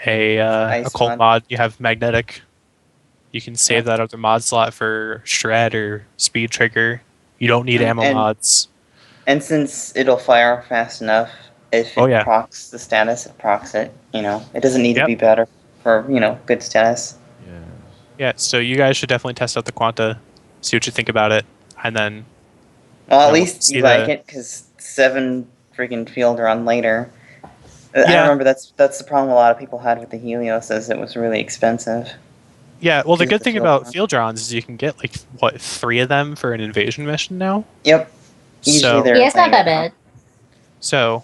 a Ice cold mod. mod, you have magnetic. You can save that other mod slot for shred or speed trigger. You don't need ammo mods. And since it'll fire fast enough, if it procs the status, it procs it. It doesn't need to be better for good status. Yeah, so you guys should definitely test out the Quanta, see what you think about it, and then. Well, at least you like it, because 7 freaking field run later. I remember that's the problem a lot of people had with the Helios, is it was really expensive. Yeah, well, the good thing about field rounds is you can get 3 of them for an invasion mission now. Yep. Usually it's not that bad. So,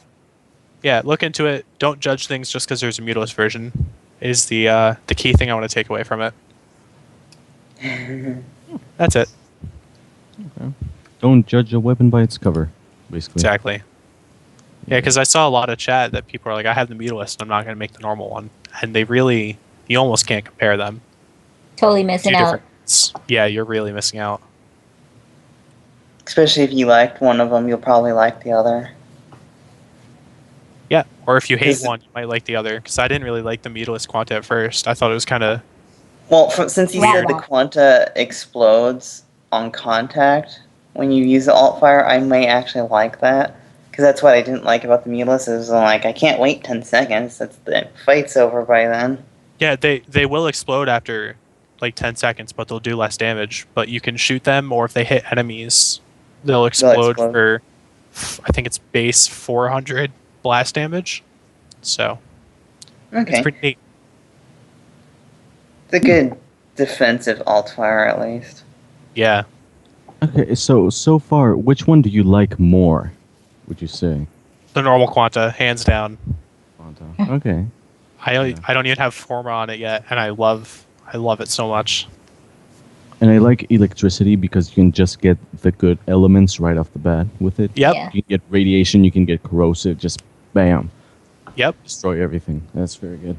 yeah, look into it. Don't judge things just because there's a Mutalist version. Is the key thing I want to take away from it. That's it. Okay. Don't judge a weapon by its cover, basically. Exactly. Yeah, because I saw a lot of chat that people are like, I have the Mutalist, I'm not going to make the normal one. And you almost can't compare them. Totally missing out. Yeah, you're really missing out. Especially if you liked one of them, you'll probably like the other. Yeah, or if you hate one, you might like the other. Because I didn't really like the Mutalist Quanta at first. I thought it was kind of... Well, since you said the Quanta explodes on contact when you use the alt fire, I may actually like that. Because that's what I didn't like about the Mutalist, is I can't wait 10 seconds. The fight's over by then. Yeah, they will explode after 10 seconds, but they'll do less damage. But you can shoot them, or if they hit enemies, they'll explode for, I think it's base 400 blast damage. So, it's pretty neat. It's a good defensive alt fire, at least. Yeah. Okay, so far, which one do you like more, would you say? The normal Quanta, hands down. Quanta. Okay. I don't even have Forma on it yet, and I love it so much. And I like electricity because you can just get the good elements right off the bat with it. Yep. Yeah. You can get radiation, you can get corrosive, just bam, Yep. destroy everything. That's very good.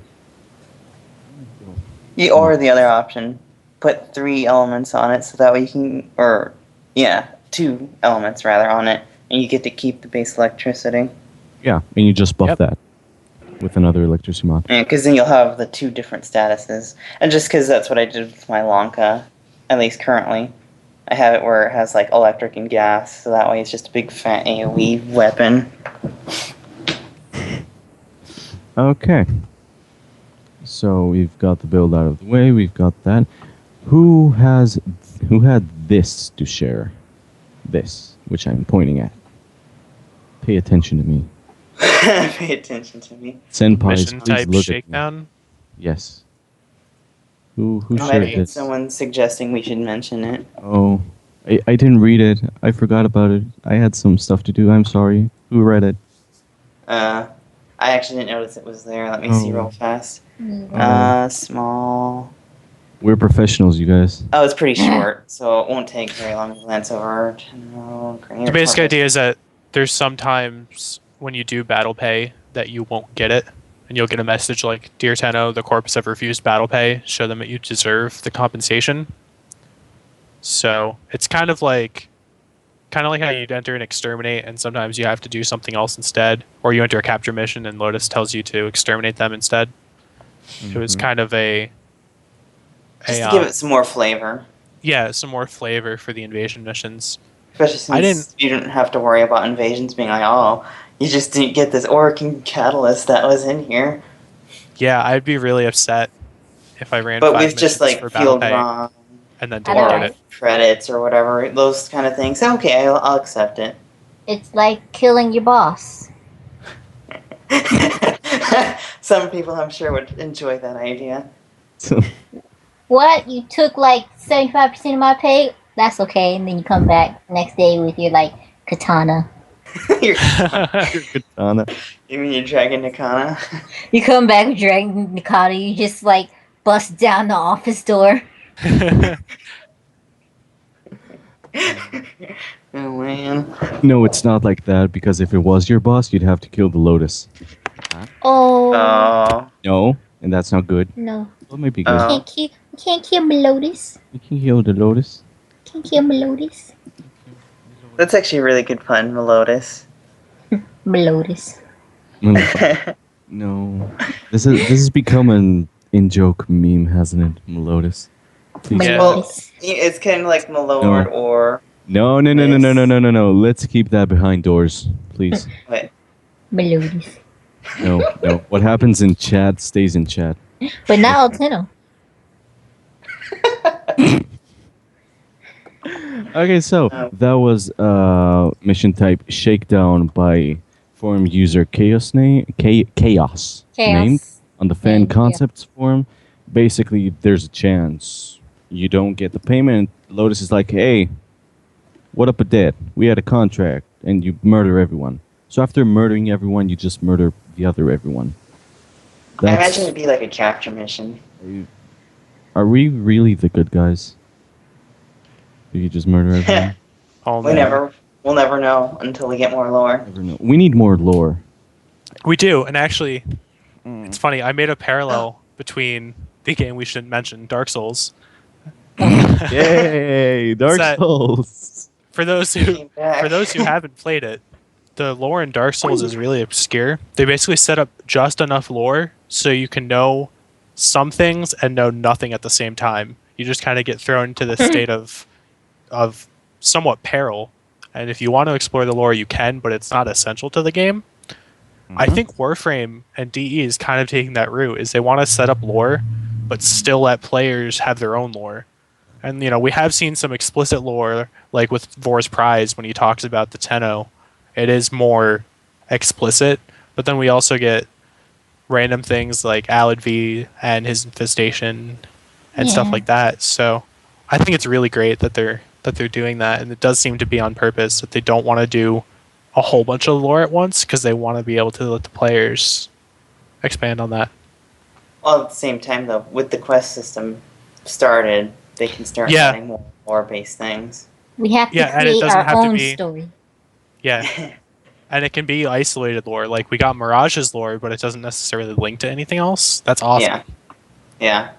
Or the other option, put 3 elements on it so that way you can, 2 elements rather on it, and you get to keep the base electricity. Yeah, and you just buff Yep. that with another electricity mod. Yeah, because then you'll have the 2 different statuses. And just because that's what I did with my Lanka, at least currently, I have it where it has like electric and gas, so that way it's just a big fat AoE weapon. Okay. So we've got the build out of the way. We've got that. Who had this to share? This, which I'm pointing at. Pay attention to me. Pay attention to me. Senpais, Mission please type look at me. shakedown. Yes. Who I shared might have this? someone suggesting we should mention it. Oh, I didn't read it. I forgot about it. I had some stuff to do. I'm sorry. Who read it? I actually didn't notice it was there. Let me see Oh. real fast. Oh. Small. We're professionals, you guys. Oh, it's pretty short, so it won't take very long to glance over. The basic idea is that there's sometimes when you do battle pay that you won't get it, and you'll get a message like, "Dear Tenno, the corps have refused battle pay. Show them that you deserve the compensation." So it's kind of like how you'd enter and exterminate, and sometimes you have to do something else instead, or you enter a capture mission and Lotus tells you to exterminate them instead. It was kind of just to give it some more flavor. Yeah, some more flavor for the invasion missions. Especially since you didn't have to worry about invasions being like, oh, you just didn't get this Orkin catalyst that was in here. Yeah, I'd be really upset if I ran But 5 with just missions like for battle field pay ROM and then I didn't know. get it. credits or whatever, those kind of things. Okay, I'll accept it. It's like killing your boss. Some people, I'm sure, would enjoy that idea. So, What? You took like 75% of my pay? That's okay. And then you come back next day with your like katana. You're- Katana. you mean you're Dragon Nakana? You come back with Dragon Nikata, you just like bust down the office door. Oh man. No, it's not like that, because if it was your boss, you'd have to kill the Lotus. Oh Oh. No, and that's not good. no. Well, maybe good. Oh. Can't kill Melodis. You can kill the Lotus. Can't kill Melodis. That's actually really good fun, Melodis. Melodis. No. This has become an in-joke meme, hasn't it, Melodis? Please. Yeah. Well, it's kind of like Malord No. or... No. Let's keep that behind doors, please. Wait. Melodis. No. What happens in chat stays in chat. But not Altino. Okay, so that was mission type shakedown by forum user Chaos named on the fan Named, yeah. concepts forum. Basically, there's a chance you don't get the payment. Lotus is like, hey, what up with that? We had a contract, and you murder everyone. So after murdering everyone, you just murder the other everyone. I imagine it'd be like a capture mission. Are we really the good guys? Do you just murder everyone? Oh, man. We'll never know until we get more lore. Never know. We need more lore. We do, and actually, it's funny. I made a parallel between the game we shouldn't mention, Dark Souls. Yay! Dark that- Souls. For those who Came back. for those who haven't played it, the lore in Dark Souls is really obscure. They basically set up just enough lore so you can know some things and know nothing at the same time. You just kind of get thrown into this state of somewhat peril. And if you want to explore the lore, you can, but it's not essential to the game. I think Warframe and DE is kind of taking that route. Is they want to set up lore, but still let players have their own lore. And we have seen some explicit lore, like with Vor's Prize when he talks about the Tenno. It is more explicit, but then we also get random things like Alid V and his infestation and stuff Yeah. like that. So I think it's really great that they're doing that, and it does seem to be on purpose that they don't want to do a whole bunch of lore at once because they want to be able to let the players expand on that. Well, at the same time, though, with the quest system started, they can start Yeah. adding more lore-based things. We have to Yeah, and it create doesn't our have to own be- story. Yeah. And it can be isolated lore. Like, we got Mirage's lore, but it doesn't necessarily link to anything else. That's awesome. Yeah.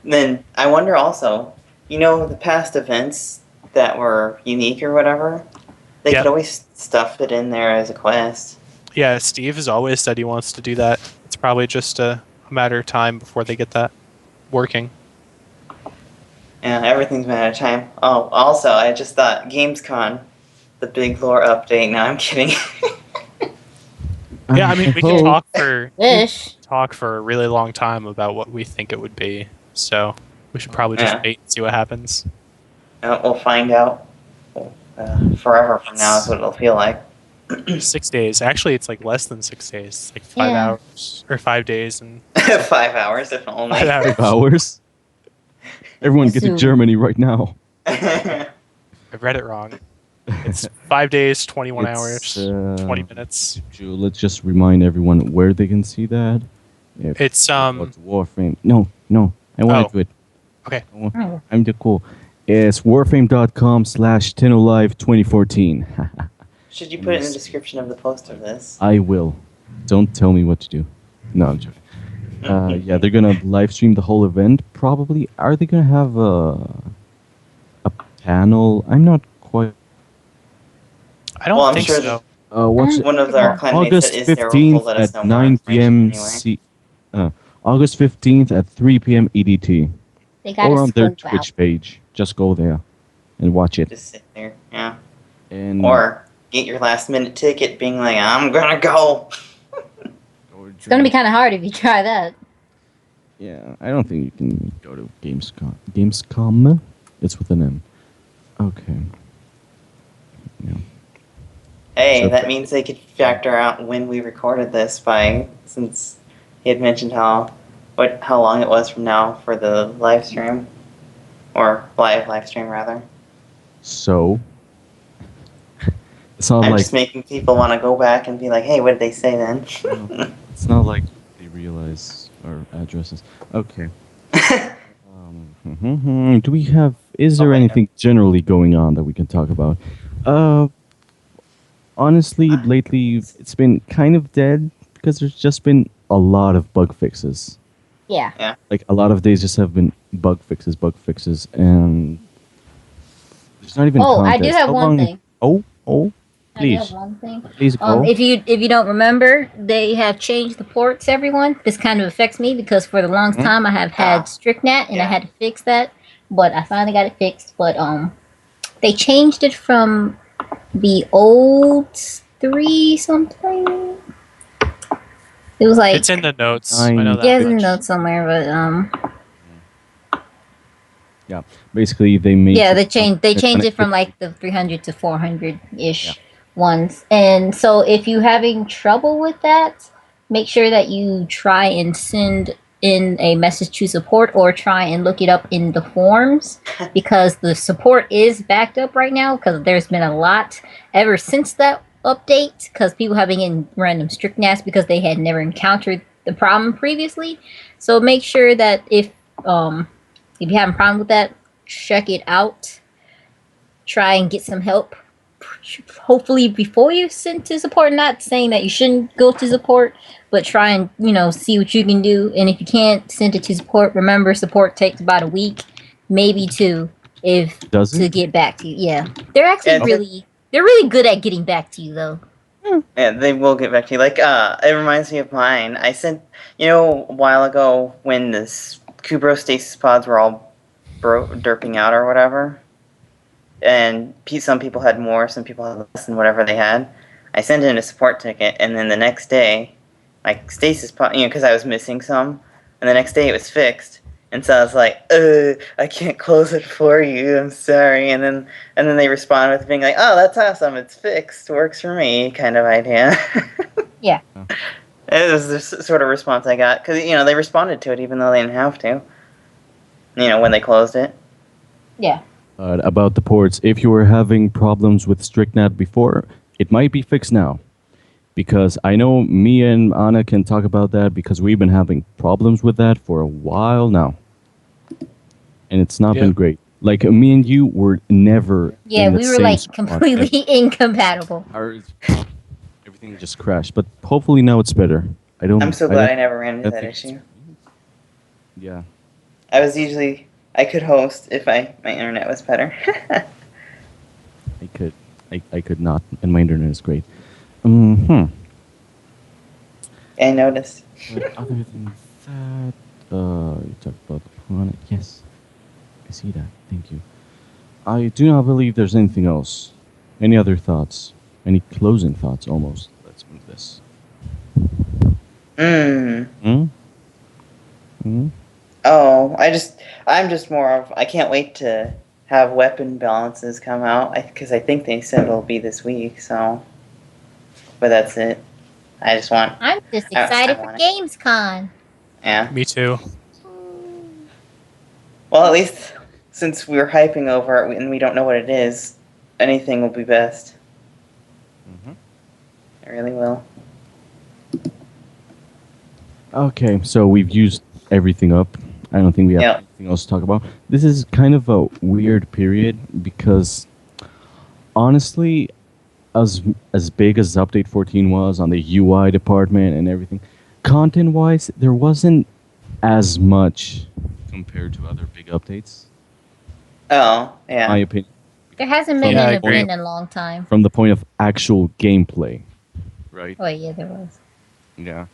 Then I wonder also, the past events that were unique or whatever, they Yep. could always stuff it in there as a quest. Yeah, Steve has always said he wants to do that. It's probably just a matter of time before they get that working. Yeah, everything's a matter of time. Oh, also, I just thought GamesCon, the big lore update. No, I'm kidding. Yeah, I mean, we can talk for a really long time about what we think it would be. So we should probably just Yeah. wait and see what happens. We'll find out forever from now is what it'll feel like. 6 days. Actually, it's like less than 6 days. It's like 5 Yeah. hours or 5 days and 5 hours, if only. 5 hours. 5 hours? Everyone get to Soon. Germany right now. I read it wrong. It's 5 days, 21 It's, hours, 20 minutes. Let's just remind everyone where they can see that. If It's it's Warframe. No, I want Oh. to do it. Okay. I'm the cool. It's warframe.com/10alive2014. Should you put it in the description of the post of this? I will. Don't tell me what to do. No, I'm joking. Yeah, they're gonna live stream the whole event. Probably. Are they gonna have a panel? I'm not quite. I don't Well, I'm think sure so. What's One of our clanmates August that is there will 15th let us know at more 9 information p.m. August 15th at 3 p.m. EDT. They got Or a on their scope Twitch out. page. Just go there and watch it. Just sit there, yeah. And Or get your last minute ticket being like, I'm gonna go. It's gonna be kind of hard if you try that. Yeah, I don't think you can go to Gamescom. Gamescom? It's with an M. Okay. Yeah. Hey, So- that means they could factor out when we recorded this since he had mentioned how long it was from now for the live stream. Or live stream, rather. So, it's not I'm like just making people want to go back and be like, hey, what did they say then? it's not like they realize our addresses. Okay. Do we have? Is there Okay. anything generally going on that we can talk about? Honestly, lately it's been kind of dead because there's just been a lot of bug fixes. Yeah. Like a lot of days just have been bug fixes, and there's not even. Oh, I do contests. have How one long- thing. Oh, I do have please, one thing. please go. If you don't remember, they have changed the ports. Everyone, this kind of affects me because for the longest time I have had StrictNet and I Yeah. had to fix that, but I finally got it fixed. But they changed it from the old 3 something. It was like It's in the notes. I Nine. know that. yeah, it's in much. the notes somewhere, but Yeah, basically they made. yeah, it- they changed it from connected- like the 300 to 400 ish ones. And so if you're having trouble with that, make sure that you try and send in a message to support or try and look it up in the forums because the support is backed up right now because there's been a lot ever since that update because people have been getting random strict nats because they had never encountered the problem previously. So make sure that if you have a problem with that, check it out. Try and get some help. Hopefully before you send to support. Not saying that you shouldn't go to support, but try and see what you can do. And if you can't send it to support, remember support takes about a week, maybe 2, if Does to it? get back to you. Yeah, they're actually Yeah, they're really good at getting back to you though. Yeah, they will get back to you. Like, it reminds me of mine. I sent, a while ago when this Kubro stasis pods were all derping out or whatever, and some people had more, some people had less than whatever they had. I sent in a support ticket, and then the next day, my stasis pod, because I was missing some, and the next day it was fixed. And so I was like, I can't close it for you. I'm sorry. And then they respond with being like, oh, that's awesome. It's fixed. Works for me, kind of idea. Yeah. It was the sort of response I got because they responded to it even though they didn't have to. When they closed it. Yeah. About the ports, if you were having problems with StrictNet before, it might be fixed now. Because I know me and Anna can talk about that because we've been having problems with that for a while now. and it's not Yeah. been great. Like me and you were never. Yeah, in the we were same like spot. completely incompatible. Everything just crashed, but hopefully now it's better. I'm so glad I don't- never ran into I that think it's- issue. Yeah. I could host if my internet was better. I could not, and my internet is great. Hmm. I noticed. But other than that, you talked about the planet. Yes, I see that. Thank you. I do not believe there's anything else. Any other thoughts? Any closing thoughts? Almost. Let's move this. Hmm. Hmm. Oh, I'm just more of. I can't wait to have weapon balances come out because I think they said it'll be this week. So, but that's it. I just want. I'm just I excited for want it. Gamescom. Yeah. Me too. Well, at least since we're hyping over it and we don't know what it is, anything will be best. Mm-hmm. It really will. Okay, so we've used everything up. I don't think we have Yeah. anything else to talk about. This is kind of a weird period because, honestly, as big as Update 14 was on the UI department and everything, content-wise, there wasn't as much compared to other big updates. Oh, My yeah. opinion, There hasn't been Yeah, I an agree. event in a long time. from the point of actual gameplay, right? Oh yeah, there was. Yeah.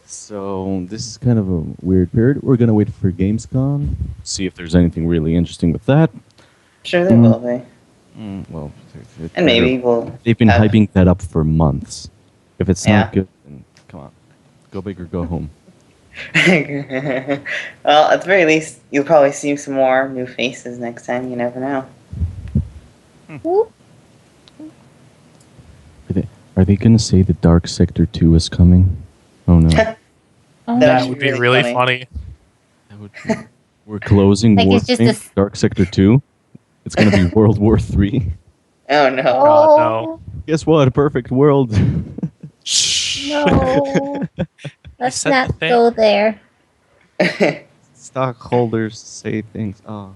So this is kind of a weird period. We're gonna wait for Gamescom, see if there's anything really interesting with that. Sure, they Mm. will be. Well, And maybe we'll. they've been have- hyping that up for months. If it's Yeah. not good, then come on, go big or go home. Well, at the very least, you'll probably see some more new faces next time. You never know. Whoop. Are they gonna say the Dark Sector 2 is coming? Oh no, that Oh, That That would would be be really really funny. would be, we're closing Like it's just Warframe, a- Dark Sector 2. It's gonna be World War 3. Oh no. God, no. Guess what? A perfect world. Shh. No. Let's said not the thing. go there. Stockholders say things. Oh,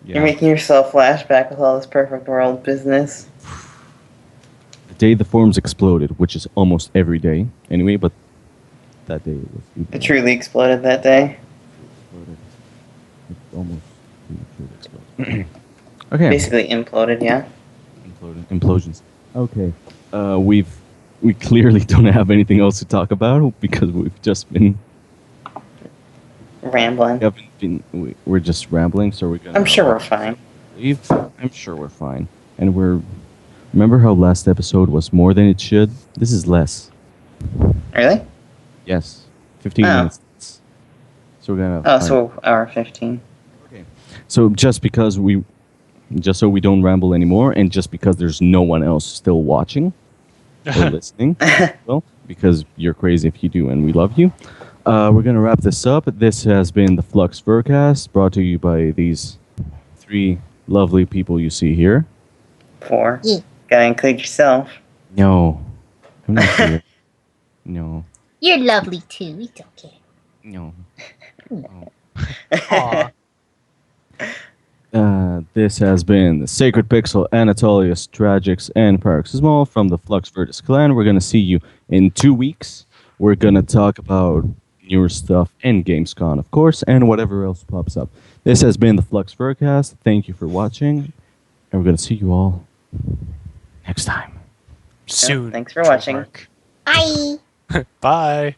You're yeah. making yourself flashback with all this perfect world business. The day the forums exploded, which is almost every day anyway, but that day it was even It truly exploded that day. exploded. It almost truly exploded. Okay. Basically imploded, yeah. Implosions. Okay. We clearly don't have anything else to talk about because we've just been Rambling. we're just rambling, so we're gonna. I'm sure we're fine. leave. I'm sure we're fine, and we're. Remember how last episode was more than it should? This is less. Really? Yes, 15 Oh. minutes. So we're gonna. Oh, so hour 15. Okay. So just so we don't ramble anymore, and just because there's no one else still watching or listening, well, because you're crazy if you do, and we love you. We're gonna wrap this up. This has been the Flux Vircast, brought to you by these three lovely people you see here. 4. Yeah. Gotta include yourself. No, I'm not here. No, You're lovely too. It's okay. no. Aw. This has been the Sacred Pixel, Anatolius, Tragics, and Paroxysmal from the Flux Virtus clan. We're gonna see you in 2 weeks. We're gonna talk about newer stuff and Gamescom, of course, and whatever else pops up. This has been the Flux Vircast. Thank you for watching, and we're gonna see you all next time. Soon. thanks for watching. trademark. Bye. Bye.